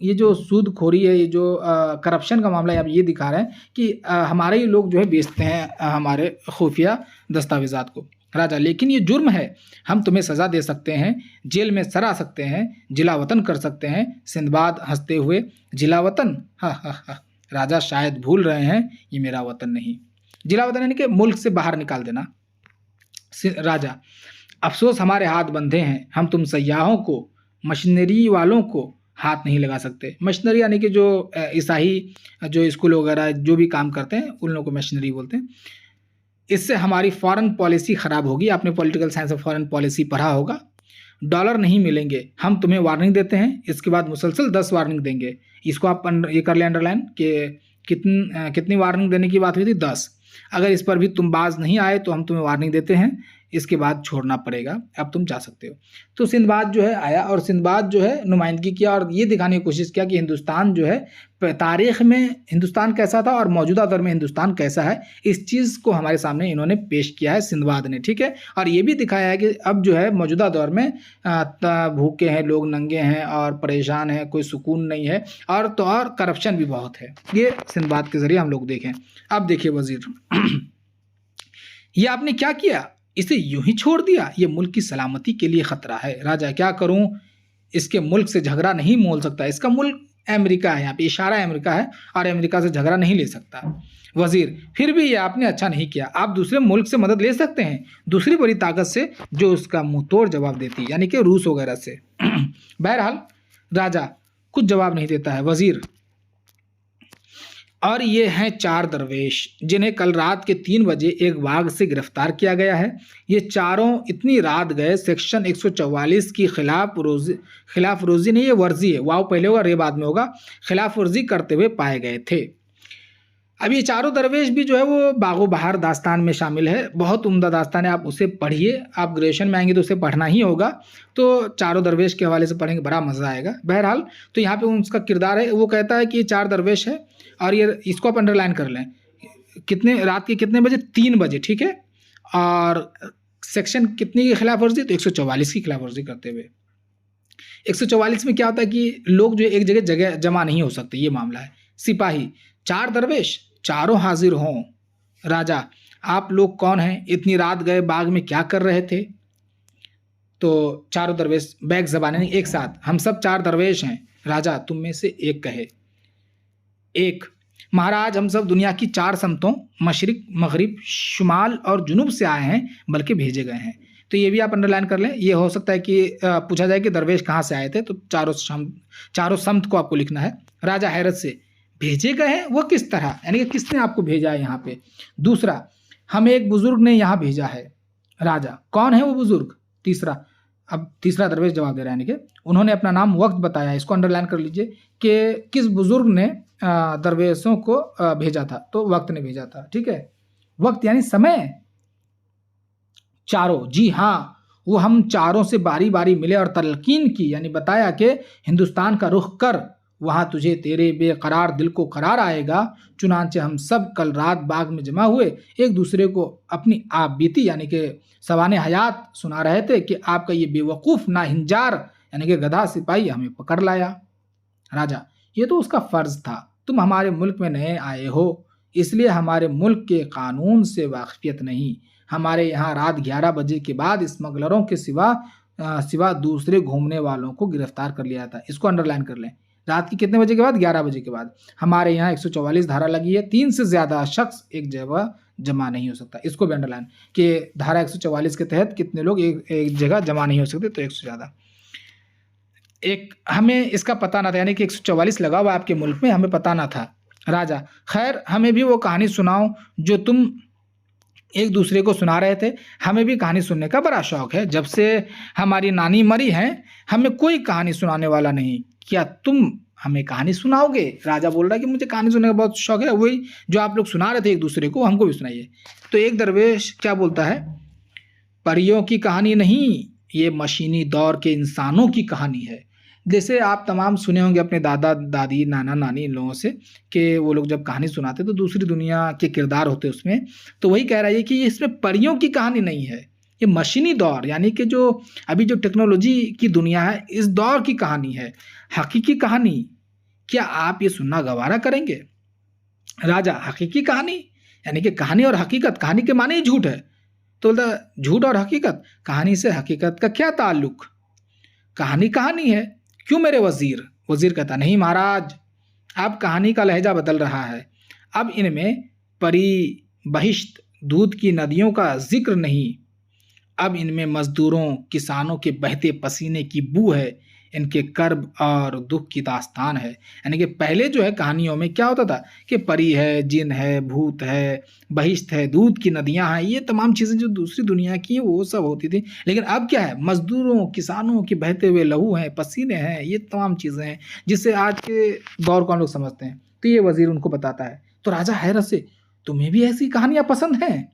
ये जो सूदखोरी है, ये जो करप्शन का मामला है, आप ये दिखा रहे हैं कि हमारे ही लोग जो है बेचते हैं हमारे खुफिया दस्तावेजात को। राजा, लेकिन ये जुर्म है, हम तुम्हें सज़ा दे सकते हैं, जेल में सरा सकते हैं, जिला वतन कर सकते हैं। सिंदबाद हंसते हुए, जिला वतन? हा हा हा। राजा, शायद भूल रहे हैं, ये मेरा वतन नहीं। जिला वतन यानी कि मुल्क से बाहर निकाल देना। राजा, अफसोस हमारे हाथ बंधे हैं, हम तुम सयाहों को, मशीनरी वालों को हाथ नहीं लगा सकते। मशीनरी यानी कि जो ईसाई जो स्कूल वगैरह जो भी काम करते हैं उन लोगों को मशीनरी बोलते हैं। इससे हमारी फॉरेन पॉलिसी ख़राब होगी। आपने पॉलिटिकल साइंस और फॉरेन पॉलिसी पढ़ा होगा। डॉलर नहीं मिलेंगे, हम तुम्हें वार्निंग देते हैं, इसके बाद मुसलसल 10 वार्निंग देंगे। इसको आप ये कर लें अंडरलाइन कि कितनी वार्निंग देने की बात हुई थी? 10। अगर इस पर भी तुम बाज नहीं आए तो हम तुम्हें वार्निंग देते हैं, इसके बाद छोड़ना पड़ेगा, अब तुम जा सकते हो। तो सिंदबाद जो है आया और सिंदबाद जो है नुमाइंदगी किया और ये दिखाने की कोशिश किया कि हिंदुस्तान जो है तारीख़ में हिंदुस्तान कैसा था और मौजूदा दौर में हिंदुस्तान कैसा है, इस चीज़ को हमारे सामने इन्होंने पेश किया है सिंदबाद ने, ठीक है। और ये भी दिखाया है कि अब जो है मौजूदा दौर में भूखे हैं लोग, नंगे हैं और परेशान हैं, कोई सुकून नहीं है और करप्शन भी बहुत है। ये सिंदबाद के ज़रिए हम लोग देखें। अब देखिए वज़ीर, ये आपने क्या किया? इसे यूं ही छोड़ दिया, ये मुल्क की सलामती के लिए ख़तरा है। राजा, क्या करूं, इसके मुल्क से झगड़ा नहीं मोल सकता, इसका मुल्क अमेरिका है, यहाँ पे इशारा अमेरिका है और अमेरिका से झगड़ा नहीं ले सकता। वज़ीर, फिर भी ये आपने अच्छा नहीं किया, आप दूसरे मुल्क से मदद ले सकते हैं, दूसरी बड़ी ताकत से जो उसका मुंह तोड़ जवाब देती, यानी कि रूस वगैरह से। बहरहाल राजा कुछ जवाब नहीं देता है। वज़ीर, और ये हैं 4 दरवेश जिन्हें कल रात के 3 बजे एक बाग से गिरफ्तार किया गया है। ये चारों इतनी रात गए सेक्शन 144 की खिलाफ रोज़ी नहीं, ये वर्जी है, वाव पहले होगा रे बाद में होगा, खिलाफ वर्जी करते हुए पाए गए थे। अब ये चारों दरवेश भी जो है वो बागो बहार दास्तान में शामिल है, बहुत उम्दा दास्तान है, आप उसे पढ़िए, आप ग्रेजुएशन में आएंगे तो उसे पढ़ना ही होगा, तो चारों दरवेश के हवाले से पढ़ेंगे, बड़ा मज़ा आएगा। बहरहाल तो यहाँ पे उसका किरदार है, वो कहता है कि ये 4 दरवेश है और ये इसको आप अंडरलाइन कर लें, कितने रात के कितने बजे? 3 बजे, ठीक है। और सेक्शन कितनी की खिलाफ वर्जी? तो 144 की खिलाफ वर्जी करते हुए। 144 में क्या होता है कि लोग जो एक जगह जमा नहीं हो सकते, ये मामला है। सिपाही, 4 दरवेश, चारों हाजिर हों। राजा, आप लोग कौन हैं? इतनी रात गए बाग में क्या कर रहे थे? तो चारों दरवेश बैग ज़बान नहीं, एक साथ, हम सब 4 दरवेश हैं। राजा, तुम में से एक कहे। एक, महाराज, हम सब दुनिया की 4 समतों मशरिक, मगरिब, शुमाल और जुनूब से आए हैं, बल्कि भेजे गए हैं। तो ये भी आप अंडरलाइन कर लें। ये हो सकता है कि पूछा जाए कि दरवेश कहाँ से आए थे, तो चारों समत को आपको लिखना है। राजा हैरत से, भेजे गए हैं, वो किस तरह, यानी कि किसने आपको भेजा है यहाँ पे? दूसरा, हमें एक बुजुर्ग ने यहाँ भेजा है। राजा, कौन है वो बुजुर्ग? तीसरा, अब तीसरा दरवेश जवाब दे रहा है, यानी कि उन्होंने अपना नाम वक्त बताया, इसको अंडरलाइन कर लीजिए कि किस बुजुर्ग ने दरवेशों को भेजा था, तो वक्त ने भेजा था, ठीक है। वक्त यानी समय। चारों, जी हाँ, वो हम चारों से बारी बारी मिले और तलकीन की, यानी बताया कि हिंदुस्तान का रुख कर, वहाँ तुझे तेरे बेकरार दिल को करार आएगा। चुनांचे हम सब कल रात बाग में जमा हुए एक दूसरे को अपनी आप बीती यानी कि सवाने हयात सुना रहे थे कि आपका ये बेवकूफ़ नाहिंजार यानी कि गधा सिपाही हमें पकड़ लाया। राजा, ये तो उसका फ़र्ज़ था, तुम हमारे मुल्क में नए आए हो, इसलिए हमारे मुल्क के कानून से वाक़फ़ियत नहीं। हमारे यहाँ रात 11 बजे के बाद स्मगलरों के सिवा दूसरे घूमने वालों को गिरफ्तार कर लिया था। इसको अंडरलाइन कर लें। रात की कितने बजे के बाद? 11 बजे के बाद। हमारे यहाँ 144 धारा लगी है, 3 से ज़्यादा शख्स एक जगह जमा नहीं हो सकता। इसको भी अंडरलाइन कि धारा 144 के तहत कितने लोग एक जगह जमा नहीं हो सकते, तो 1 से ज़्यादा। एक हमें इसका पता ना था, यानी कि 144 लगा हुआ आपके मुल्क में, हमें पता ना था। राजा, खैर हमें भी वो कहानी सुनाओ जो तुम एक दूसरे को सुना रहे थे। हमें भी कहानी सुनने का बड़ा शौक है। जब से हमारी नानी मरी हैं, हमें कोई कहानी सुनाने वाला नहीं। क्या तुम हमें कहानी सुनाओगे? राजा बोल रहा है कि मुझे कहानी सुनने का बहुत शौक है। वही जो आप लोग सुना रहे थे एक दूसरे को, हमको भी सुनाइए। तो एक दरवेश क्या बोलता है, परियों की कहानी नहीं, ये मशीनी दौर के इंसानों की कहानी है। जैसे आप तमाम सुने होंगे अपने दादा दादी नाना नानी इन लोगों से कि वो लोग जब कहानी सुनाते तो दूसरी दुनिया के किरदार होते उसमें। तो वही कह रहा है कि इसमें परियों की कहानी नहीं है, ये मशीनी दौर यानी कि जो अभी जो टेक्नोलॉजी की दुनिया है, इस दौर की कहानी है। हकीकी कहानी, क्या आप ये सुनना गवारा करेंगे? राजा, हकीकी कहानी यानी कि कहानी और हकीकत, कहानी के माने ही झूठ है। तो बोलता झूठ और हकीकत, कहानी से हकीकत का क्या ताल्लुक? कहानी कहानी है। क्यों मेरे वजीर? वजीर कहता नहीं महाराज, अब कहानी का लहजा बदल रहा है। अब इनमें परी, बहिश्त, दूध की नदियों का जिक्र नहीं, अब इनमें मजदूरों किसानों के बहते पसीने की बू है, इनके कर्ब और दुख की दास्तान है। यानी कि पहले जो है कहानियों में क्या होता था कि परी है, जिन है, भूत है, बहिश्त है, दूध की नदियां हैं, ये तमाम चीज़ें जो दूसरी दुनिया की है वो सब होती थी। लेकिन अब क्या है, मजदूरों किसानों के बहते हुए लहू हैं, पसीने हैं, ये तमाम चीज़ें हैं जिससे आज के दौर को हम लोग समझते हैं। तो ये वजीर उनको बताता है। तो राजा हैरत से, तुम्हें भी ऐसी कहानियां पसंद हैं?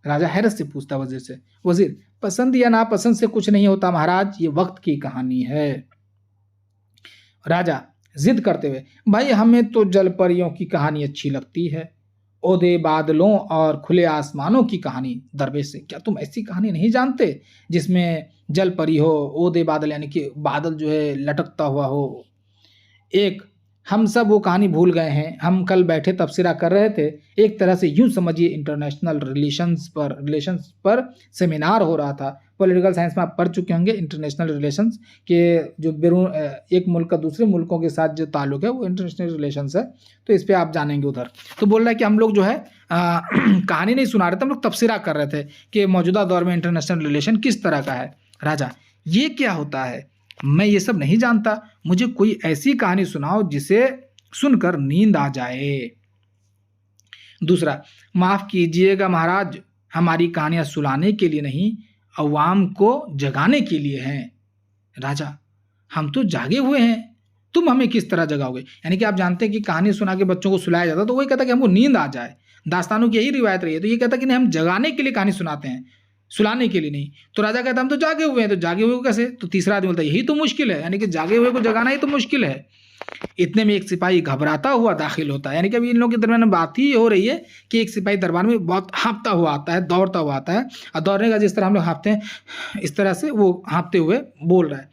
राजा हैरत से पूछता वजीर से। वजीर, पसंद या नापसंद से कुछ नहीं होता महाराज, ये वक्त की कहानी है। राजा जिद करते हुए, भाई हमें तो जल परियों की कहानी अच्छी लगती है, ओदे बादलों और खुले आसमानों की कहानी। दरवेश से, क्या तुम ऐसी कहानी नहीं जानते जिसमें जल परी हो, ओदे बादल यानी कि बादल जो है लटकता हुआ हो? एक, हम सब वो कहानी भूल गए हैं। हम कल बैठे तबसरा कर रहे थे, एक तरह से यूं समझिए इंटरनेशनल रिलेशंस पर सेमिनार हो रहा था। पॉलिटिकल साइंस में आप पढ़ चुके होंगे इंटरनेशनल रिलेशंस के जो एक मुल्क का दूसरे मुल्कों के साथ जो ताल्लुक है वो इंटरनेशनल रिलेशंस है। तो इस पर आप जानेंगे उधर। तो बोल रहा है कि हम लोग जो है कहानी नहीं सुना रहे थे, हम लोग तबसरा कर रहे थे कि मौजूदा दौर में इंटरनेशनल रिलेशन किस तरह का है। राजा, ये क्या होता है? मैं ये सब नहीं जानता, मुझे कोई ऐसी कहानी सुनाओ जिसे सुनकर नींद आ जाए। दूसरा, माफ कीजिएगा महाराज, हमारी कहानियां सुनाने के लिए नहीं, अवाम को जगाने के लिए हैं। राजा, हम तो जागे हुए हैं, तुम हमें किस तरह जगाओगे? यानी कि आप जानते हैं कि कहानी सुना के बच्चों को सुलाया जाता तो वही कहता कि हमको नींद आ जाए, दास्तानों की यही रिवायत रही है। तो ये कहता कि नहीं, हम जगाने के लिए कहानी सुनाते हैं, सुलाने के लिए नहीं। तो राजा कहता हम तो जागे हुए हैं, तो जागे हुए को कैसे? तो तीसरा आदमी बोलता है यही तो मुश्किल है, यानी कि जागे हुए को जगाना ही तो मुश्किल है। इतने में एक सिपाही घबराता हुआ दाखिल होता है। यानी कि अभी इन लोगों के दरमियान बात ही हो रही है कि एक सिपाही दरबार में बहुत हाँफता हुआ आता है, दौड़ता हुआ आता है, और दौड़ने का जिस तरह हम लोग हाँफते हैं, इस तरह से वो हाँफते हुए बोल रहा है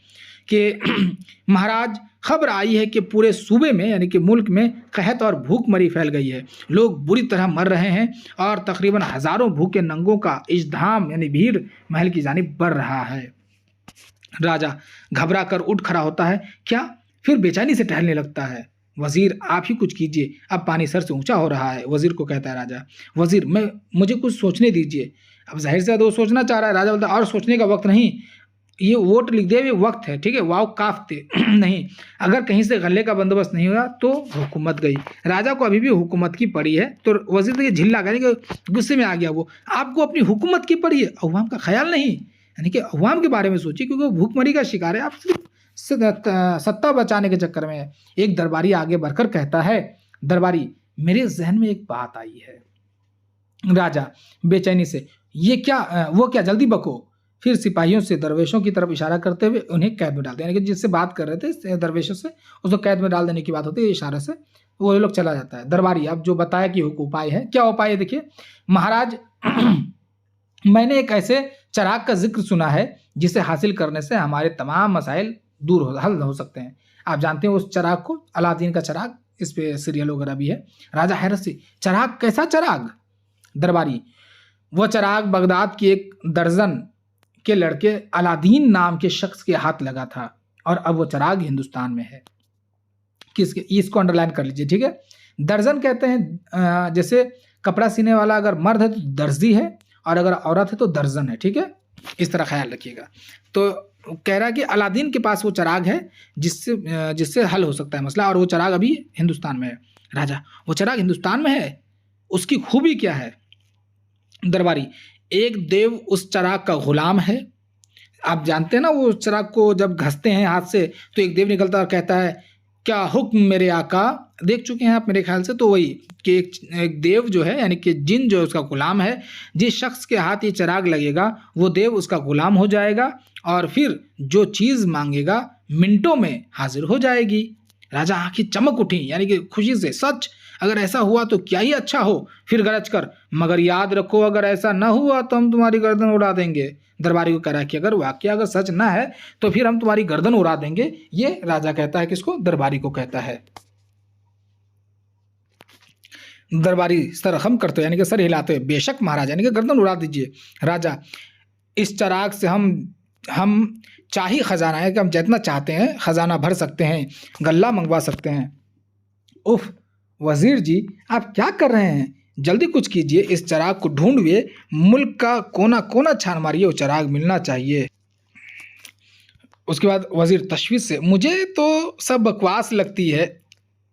कि महाराज, खबर आई है कि पूरे सूबे में यानी कि मुल्क में कहत और भूखमरी फैल गई है, लोग बुरी तरह मर रहे हैं और तकरीबन हजारों भूखे नंगों का इज्तिमाम यानी भीड़ महल की जानिब बढ़ रहा है। राजा घबरा कर उठ खड़ा होता है, क्या? फिर बेचैनी से टहलने लगता है। वजीर, आप ही कुछ कीजिए, अब पानी सर से ऊंचा हो रहा है। वजीर को कहता है राजा, वजीर मुझे कुछ सोचने दीजिए। अब जाहिर से वो सोचना चाह रहा है। राजा बोलता है और सोचने का वक्त नहीं, ये वोट लिख दे, ये वक्त है, ठीक है, वाव काफते नहीं, अगर कहीं से गले का बंदोबस्त नहीं हुआ तो हुकूमत गई। राजा को अभी भी हुकूमत की पड़ी है। तो वजीर तो ये झिल्ला करेंगे, गुस्से में आ गया वो, आपको अपनी हुकूमत की पड़ी है, अवाम का ख्याल नहीं, यानी कि अवाम के बारे में सोचिए, क्योंकि वो भूखमरी का शिकार है, आप सिर्फ सत्ता बचाने के चक्कर में है। एक दरबारी आगे बढ़कर कहता है, दरबारी, मेरे जहन में एक बात आई है। राजा बेचैनी से, ये क्या? वो क्या, जल्दी बको। फिर सिपाहियों से दरवेशों की तरफ इशारा करते हुए उन्हें कैद में डाल दिया, यानी कि जिससे बात कर रहे थे दरवेशों से, उसको कैद में डाल देने की बात होती है। इशारे से वो लोग चला जाता है। दरबारी अब जो बताया कि उपाय है, क्या उपाय है? देखिए महाराज, मैंने एक ऐसे चिराग का जिक्र सुना है जिसे हासिल करने से हमारे तमाम मसाइल हल हो सकते हैं। आप जानते हैं उस चिराग को, अलादीन का चिराग, इस पे सीरियल वगैरह भी है। राजा हैरत से, चिराग? कैसा चिराग? दरबारी, वह चिराग बगदाद की एक दर्जन के लड़के अलादीन नाम के शख्स के हाथ लगा था, और अब वो चिराग हिंदुस्तान में है। किसके? इसको अंडरलाइन कर लीजिए, ठीक है। दर्जन कहते हैं, जैसे कपड़ा सीने वाला अगर मर्द है तो दर्जी है, और अगर औरत है तो दर्जन है, ठीक है, इस तरह ख्याल रखिएगा। तो कह रहा है कि अलादीन के पास वो चिराग है जिससे हल हो सकता है मसला, और वो चिराग अभी हिंदुस्तान में है। राजा, वो चिराग हिंदुस्तान में है, उसकी खूबी क्या है? दरबारी, एक देव उस चिराग का गुलाम है। आप जानते हैं ना, वो चिराग को जब घसते हैं हाथ से तो एक देव निकलता है और कहता है, क्या हुक्म मेरे आका। देख चुके हैं आप मेरे ख्याल से। तो वही कि एक देव जो है, यानी कि जिन जो है उसका गुलाम है। जिस शख्स के हाथ ये चिराग लगेगा वो देव उसका गुलाम हो जाएगा और फिर जो चीज़ मांगेगा मिनटों में हाजिर हो जाएगी। राजा आंखें चमक उठी, यानी कि खुशी से, सच अगर ऐसा हुआ तो क्या ही अच्छा हो। फिर गरज कर, मगर याद रखो अगर ऐसा न हुआ तो हम तुम्हारी गर्दन उड़ा देंगे। दरबारी को कह रहा है कि अगर वाकया अगर सच ना है तो फिर हम तुम्हारी गर्दन उड़ा देंगे। ये राजा कहता है, किसको? दरबारी को कहता है। दरबारी सर खम करते यानी कि सर हिलाते हुए, बेशक महाराज, यानी कि गर्दन उड़ा दीजिए। राजा, इस चिराग से हम चाही खजाना है कि हम जितना चाहते हैं खजाना भर सकते हैं, गल्ला मंगवा सकते हैं। उफ वजीर जी, आप क्या कर रहे हैं? जल्दी कुछ कीजिए, इस चिराग को ढूंढिए, मुल्क का कोना कोना छान मारिए, वो चिराग मिलना चाहिए। उसके बाद वजीर तशवीश से, मुझे तो सब बकवास लगती है,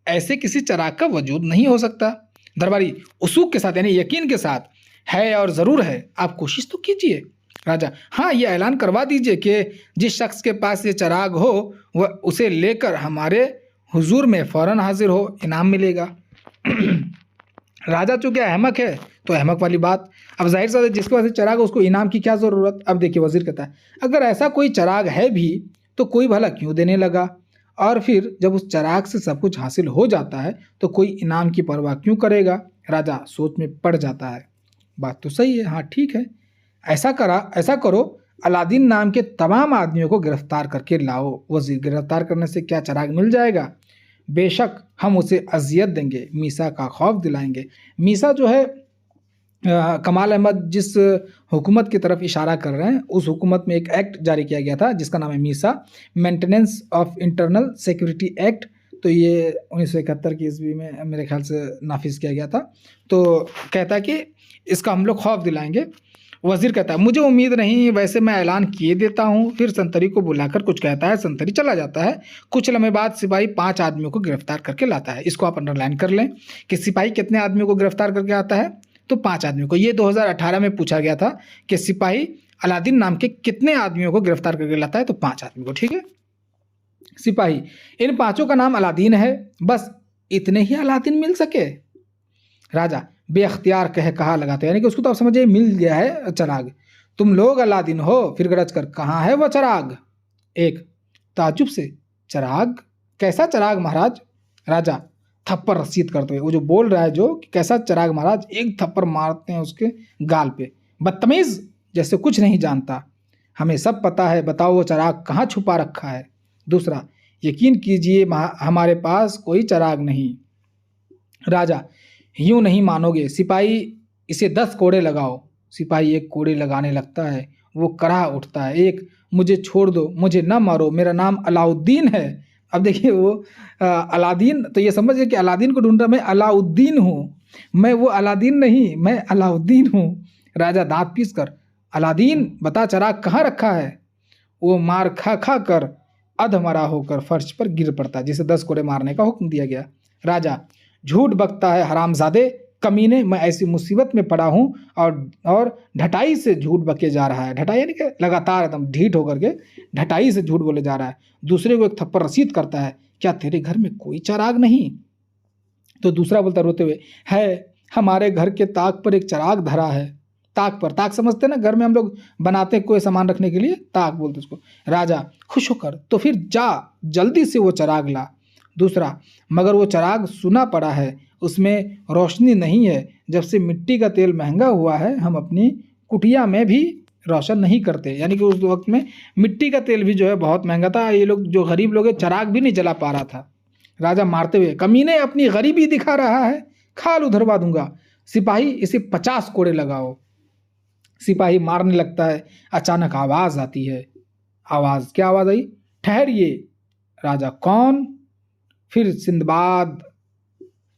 ऐसे किसी चिराग का वजूद नहीं हो सकता। दरबारी उसूक के साथ, यानी यकीन के साथ, है और ज़रूर है, आप कोशिश तो कीजिए। राजा, हाँ, ये ऐलान करवा दीजिए कि जिस शख्स के पास ये चिराग हो वह उसे लेकर हमारे हुजूर में फ़ौरन हाजिर हो, इनाम मिलेगा। राजा चूंकि अहमक है तो अहमक वाली बात। अब जाहिर सा जिसके पास चिराग है उसको इनाम की क्या ज़रूरत। अब देखिए वजीर कहता है, अगर ऐसा कोई चिराग है भी तो कोई भला क्यों देने लगा, और फिर जब उस चिराग से सब कुछ हासिल हो जाता है तो कोई इनाम की परवाह क्यों करेगा। राजा सोच में पड़ जाता है, बात तो सही है, हाँ ठीक है, ऐसा करो, अलादीन नाम के तमाम आदमियों को गिरफ्तार करके लाओ। वजीर, गिरफ्तार करने से क्या चिराग मिल जाएगा? बेशक हम उसे अजियत देंगे, मीसा का खौफ दिलाएंगे। मीसा जो है कमाल अहमद जिस हुकूमत की तरफ इशारा कर रहे हैं, उस हुकूमत में एक एक्ट जारी किया गया था जिसका नाम है Misa, maintenance of internal security act. तो ये 1971 की ईस्वी में मेरे ख्याल से नाफिज किया गया था। तो कहता है कि इसका हम लोग खौफ दिलाएंगे। वजीर कहता है, मुझे उम्मीद नहीं, वैसे मैं ऐलान किए देता हूँ। फिर संतरी को बुलाकर कुछ कहता है, संतरी चला जाता है। कुछ लम्हे बाद सिपाही 5 आदमियों को गिरफ्तार करके लाता है। इसको आप अंडरलाइन कर लें कि सिपाही कितने आदमियों को गिरफ्तार करके आता है, तो 5 आदमियों को। ये 2018 में पूछा गया था कि सिपाही अलादीन नाम के कितने आदमियों को गिरफ्तार करके लाता है, तो 5 आदमी को। ठीक है, सिपाही, इन 5 का नाम अलादीन है, बस इतने ही अलादीन मिल सके। राजा बेअख्तियार कहा लगाते, यानी कि उसको तो आप समझिए मिल गया है चिराग। तुम लोग अलादीन हो? फिर गरज कर, कहाँ है वह चिराग? एक ताजुब से, चिराग? कैसा चिराग महाराज? राजा थप्पड़ रसीद करते हुए, वो जो बोल रहा है जो कि कैसा चिराग महाराज, एक थप्पड़ मारते हैं उसके गाल पे। बदतमीज, जैसे कुछ नहीं जानता। हमें सब पता है, बताओ वो चिराग कहाँ छुपा रखा है। दूसरा, यकीन कीजिए हमारे पास कोई चिराग नहीं। राजा, यूं नहीं मानोगे, सिपाही इसे 10 कोड़े लगाओ। सिपाही 1 कोड़े लगाने लगता है, वो कराह उठता है, एक, मुझे छोड़ दो, मुझे न मारो, मेरा नाम अलाउद्दीन है। अब देखिए वो अलादीन, तो ये समझिए कि अलादीन को ढूंढ रहा, मैं अलाउद्दीन हूँ, मैं वो अलादीन नहीं, मैं अलाउद्दीन हूँ। राजा दांत पीस कर, अलादीन बता चिराग कहाँ रखा है। वो मार खा खा कर अधमरा होकर फर्श पर गिर पड़ता, जिसे 10 कोड़े मारने का हुक्म दिया गया। राजा, झूठ बकता है हरामजादे, कमीने, मैं ऐसी मुसीबत में पड़ा हूँ और ढटाई से झूठ बके जा रहा है। ढटाई यानी कि लगातार एकदम ढीठ होकर के ढटाई से झूठ बोले जा रहा है। दूसरे को एक थप्पड़ रसीद करता है, क्या तेरे घर में कोई चिराग नहीं? तो दूसरा बोलता रोते हुए, है, हमारे घर के ताक पर एक चिराग धरा है। ताक पर, ताक समझते हैं ना, घर में हम लोग बनाते हैं कोई सामान रखने के लिए, ताक बोलते उसको। राजा खुश होकर, तो फिर जा जल्दी से वो चिराग ला। दूसरा, मगर वो चिराग सुना पड़ा है, उसमें रोशनी नहीं है। जब से मिट्टी का तेल महंगा हुआ है, हम अपनी कुटिया में भी रोशन नहीं करते। यानी कि उस वक्त में मिट्टी का तेल भी जो है बहुत महंगा था, ये लोग जो गरीब लोग हैं चिराग भी नहीं जला पा रहा था। राजा मारते हुए, कमीने अपनी गरीबी दिखा रहा है, खाल उधरवा दूंगा। सिपाही, इसे 50 कोड़े लगाओ। सिपाही मारने लगता है, अचानक आवाज आती है। आवाज, क्या आवाज आई? ठहरिए। राजा, कौन? फिर सिंदबाद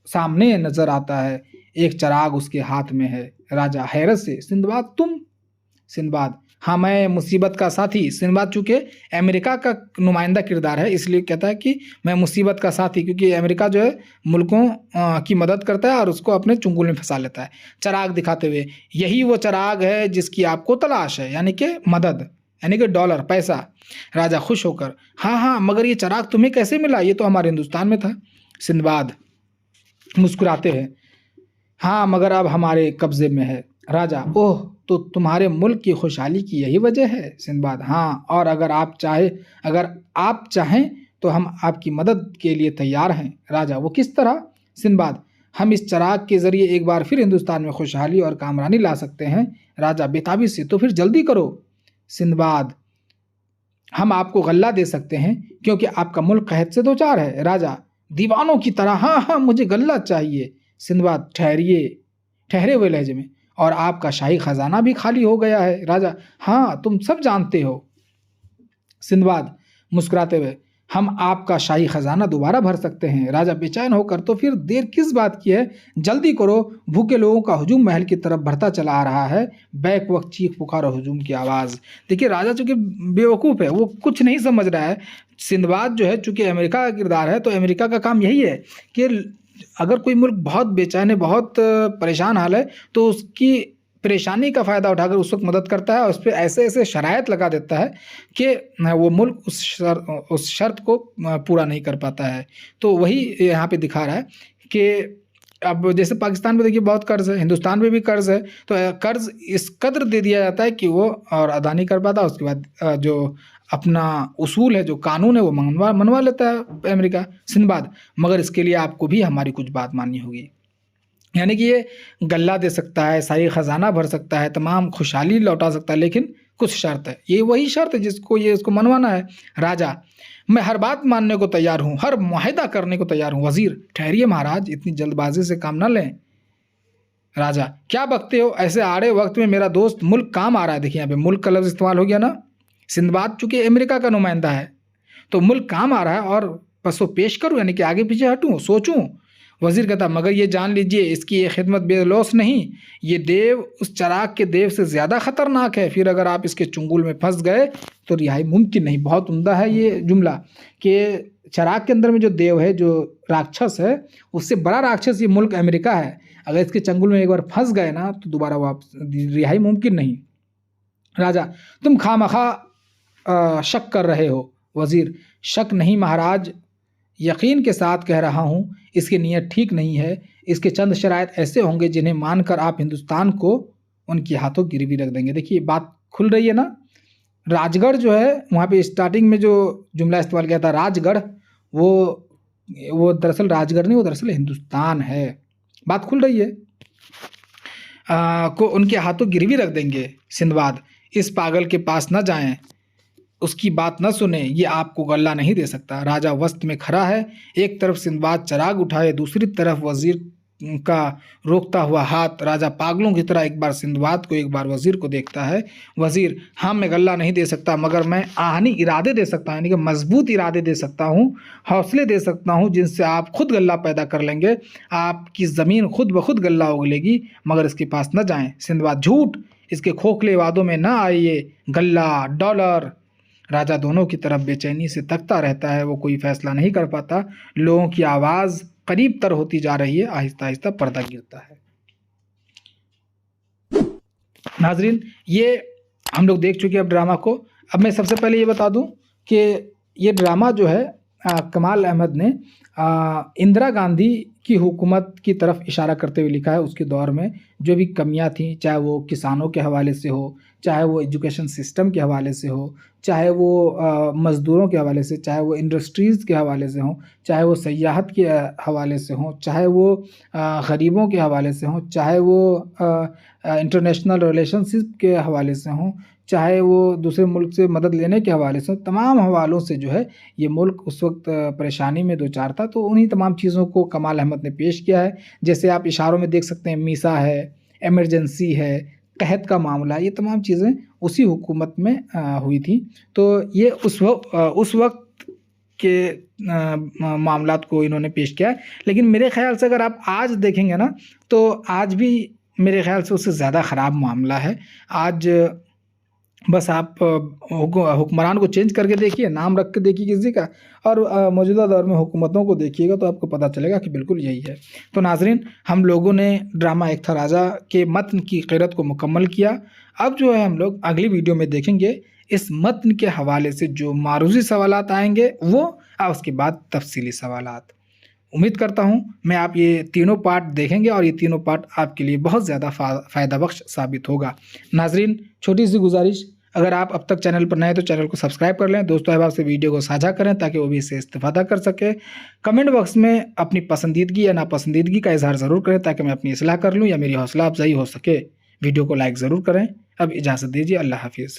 सामने नजर आता है, एक चिराग उसके हाथ में है। राजा हैरत से, सिंदबाद तुम? सिंदबाद, हाँ मैं मुसीबत का साथी। सिंदबाद चूँकि अमेरिका का नुमाइंदा किरदार है इसलिए कहता है कि मैं मुसीबत का साथी, क्योंकि अमेरिका जो है मुल्कों की मदद करता है और उसको अपने चुंगल में फंसा लेता है। चिराग दिखाते हुए, यही वो चिराग है जिसकी आपको तलाश है, यानी कि मदद, यानी कि डॉलर, पैसा। राजा खुश होकर, हाँ हाँ मगर ये चिराग तुम्हें कैसे मिला, ये तो हमारे हिंदुस्तान में था। सिंदबाद मुस्कुराते हैं, हाँ मगर अब हमारे कब्जे में है। राजा, ओह तो तुम्हारे मुल्क की खुशहाली की यही वजह है। सिंदबाद, हाँ, और अगर आप चाहें तो हम आपकी मदद के लिए तैयार हैं। राजा, वो किस तरह। सिंदबाद, हम इस चिराग के जरिए एक बार फिर हिंदुस्तान में खुशहाली और कामरानी ला सकते हैं। राजा बेताबी से, तो फिर जल्दी करो। सिंदबाद, हम आपको गल्ला दे सकते हैं क्योंकि आपका मुल्क कहत से दो चार है। राजा दीवानों की तरह, हाँ हाँ मुझे गल्ला चाहिए। सिंदबाद ठहरे हुए लहजे में, और आपका शाही खजाना भी खाली हो गया है। राजा, हाँ तुम सब जानते हो। सिंदबाद मुस्कुराते हुए, हम आपका शाही खजाना दोबारा भर सकते हैं। राजा बेचैन होकर, तो फिर देर किस बात की है, जल्दी करो। भूखे लोगों का हुजूम महल की तरफ बढ़ता चला आ रहा है। बैक वक्त चीख पुकार और हुजूम की आवाज़। देखिए राजा चूंकि बेवकूफ़ है, वो कुछ नहीं समझ रहा है। सिंदबाद जो है चूंकि अमेरिका का किरदार है, तो अमेरिका का काम यही है कि अगर कोई मुल्क बहुत बेचैन है, बहुत परेशान हाल है, तो उसकी परेशानी का फ़ायदा उठाकर उस वक्त मदद करता है और उस पर ऐसे ऐसे शराइत लगा देता है कि वो मुल्क उस शर्त को पूरा नहीं कर पाता है। तो वही यहाँ पे दिखा रहा है कि अब जैसे पाकिस्तान में देखिए बहुत कर्ज है, हिंदुस्तान में भी कर्ज है, तो कर्ज इस कदर दे दिया जाता है कि वो और अदा नहीं कर पाता। उसके बाद जो अपना उसूल है, जो कानून है, वो मनवा लेता है अमेरिका। सिंदबाद, मगर इसके लिए आपको भी हमारी कुछ बात माननी होगी। यानी कि ये गल्ला दे सकता है, सारी खजाना भर सकता है, तमाम खुशहाली लौटा सकता है, लेकिन कुछ शर्त है। ये वही शर्त है जिसको ये इसको मनवाना है। राजा, मैं हर बात मानने को तैयार हूँ, हर मुआहिदा करने को तैयार हूँ। वजीर, ठहरिए महाराज, इतनी जल्दबाजी से काम न लें। राजा, क्या बकते हो, ऐसे आड़े वक्त में मेरा दोस्त मुल्क काम आ रहा है। देखिए यहाँ पे मुल्क का लफ्ज़ इस्तेमाल हो गया ना। सिंदबाद चूंकि अमेरिका का नुमाइंदा है, तो मुल्क काम आ रहा है और पसो पेश करूँ, यानी कि आगे पीछे हटूँ, सोचूं। वजीर कहता, मगर ये जान लीजिए इसकी ये खिदमत बेलौस नहीं, ये देव उस चिराग के देव से ज़्यादा ख़तरनाक है। फिर अगर आप इसके चुंगल में फंस गए तो रिहाई मुमकिन नहीं। बहुत उम्दा है ये जुमला कि चिराग के अंदर में जो देव है, जो राक्षस है, उससे बड़ा राक्षस ये मुल्क अमेरिका है। अगर इसके चंगुल में एक बार फंस गए ना तो दोबारा वापस रिहाई मुमकिन नहीं। राजा, तुम खामखा शक कर रहे हो। वजीर, शक नहीं महाराज, यकीन के साथ कह रहा हूँ, इसकी नीयत ठीक नहीं है। इसके चंद शराइत ऐसे होंगे जिन्हें मानकर आप हिंदुस्तान को उनके हाथों गिरवी रख देंगे। देखिए बात खुल रही है ना। राजगढ़ जो है, वहाँ पे स्टार्टिंग में जो जुमला इस्तेमाल किया था राजगढ़, वो दरअसल राजगढ़ नहीं, वो दरअसल हिंदुस्तान है। बात खुल रही है। को उनके हाथों गिरवी रख देंगे। सिंदबाद, इस पागल के पास न जाएं, उसकी बात न सुने, ये आपको गल्ला नहीं दे सकता। राजा वस्त में खड़ा है, एक तरफ सिंदबाद चिराग उठाए, दूसरी तरफ वजीर का रोकता हुआ हाथ। राजा पागलों की तरह एक बार सिंदबाद को, एक बार वजीर को देखता है। वजीर, हाँ मैं गल्ला नहीं दे सकता, मगर मैं आहनी इरादे दे सकता हूँ, यानी कि मजबूत इरादे दे सकता हूँ, हौसले दे सकता हूँ, जिनसे आप खुद गल्ला पैदा कर लेंगे। आपकी ज़मीन खुद ब खुद गल्ला उगलेगी, मगर इसके पास न जाएँ। सिंदबाद, झूठ, इसके खोखले वादों में न आइए। गल्ला, डॉलर। राजा दोनों की तरफ बेचैनी से तकता रहता है, वो कोई फैसला नहीं कर पाता। लोगों की आवाज़ करीब तर होती जा रही है, आहिस्ता आहिस्ता पर्दा गिरता है। नाजरीन, ये हम लोग देख चुके हैं अब ड्रामा को। अब मैं सबसे पहले ये बता दूं कि ये ड्रामा जो है कमाल अहमद ने इंदिरा गांधी की हुकूमत की तरफ इशारा करते हुए लिखा है। उसके दौर में जो भी कमियां थी, चाहे वो किसानों के हवाले से हो, चाहे वो एजुकेशन सिस्टम के हवाले से हो, चाहे वो मज़दूरों के हवाले से, चाहे वो इंडस्ट्रीज़ के हवाले से हों, चाहे वो सयाहत के हवाले से हों, चाहे वो गरीबों के हवाले से हों, चाहे वो इंटरनेशनल रिलेशनशिप के हवाले से हों, चाहे वो दूसरे मुल्क से मदद लेने के हवाले से, तमाम हवालों से जो है ये मुल्क उस वक्त परेशानी में दो चार था। तो उन्हीं तमाम चीज़ों को कमाल अहमद ने पेश किया है। जैसे आप इशारों में देख सकते हैं, मीसा है, एमरजेंसी है, कहत का मामला, ये तमाम चीज़ें उसी हुकूमत में हुई थी। तो ये उस वक्त के मामलात को इन्होंने पेश किया है। लेकिन मेरे ख़्याल से अगर आप आज देखेंगे ना, तो आज भी मेरे ख़्याल से उससे ज़्यादा ख़राब मामला है। आज बस आप हुक्मरान को चेंज करके देखिए, नाम रख के देखिए किसी का, और मौजूदा दौर में हुकूमतों को देखिएगा तो आपको पता चलेगा कि बिल्कुल यही है। तो नाज़रीन, हम लोगों ने ड्रामा एक था राजा के मतन की क़ीरत को मुकम्मल किया। अब जो है हम लोग अगली वीडियो में देखेंगे इस मतन के हवाले से जो मारूज़ी सवालात आएँगे वो, और उसके बाद तफ़सीली सवालात। उम्मीद करता हूँ मैं आप ये तीनों पार्ट देखेंगे और ये तीनों पार्ट आपके लिए बहुत ज़्यादा फ़ायदा बख्श साबित होगा। नाज़रीन, छोटी सी गुजारिश, अगर आप अब तक चैनल पर नए हैं तो चैनल को सब्सक्राइब कर लें, दोस्तों अहबाब से वीडियो को साझा करें ताकि वो भी इससे इस्तेफ़ादा कर सके। कमेंट बॉक्स में अपनी पसंदीदगी या नापसंदीदगी का इज़हार ज़रूर करें ताकि मैं अपनी इस्लाह कर लूँ या मेरी हौसला अफ़ज़ाई हो सके। वीडियो को लाइक ज़रूर करें। अब इजाज़त दीजिए, अल्लाह हाफ़िज़।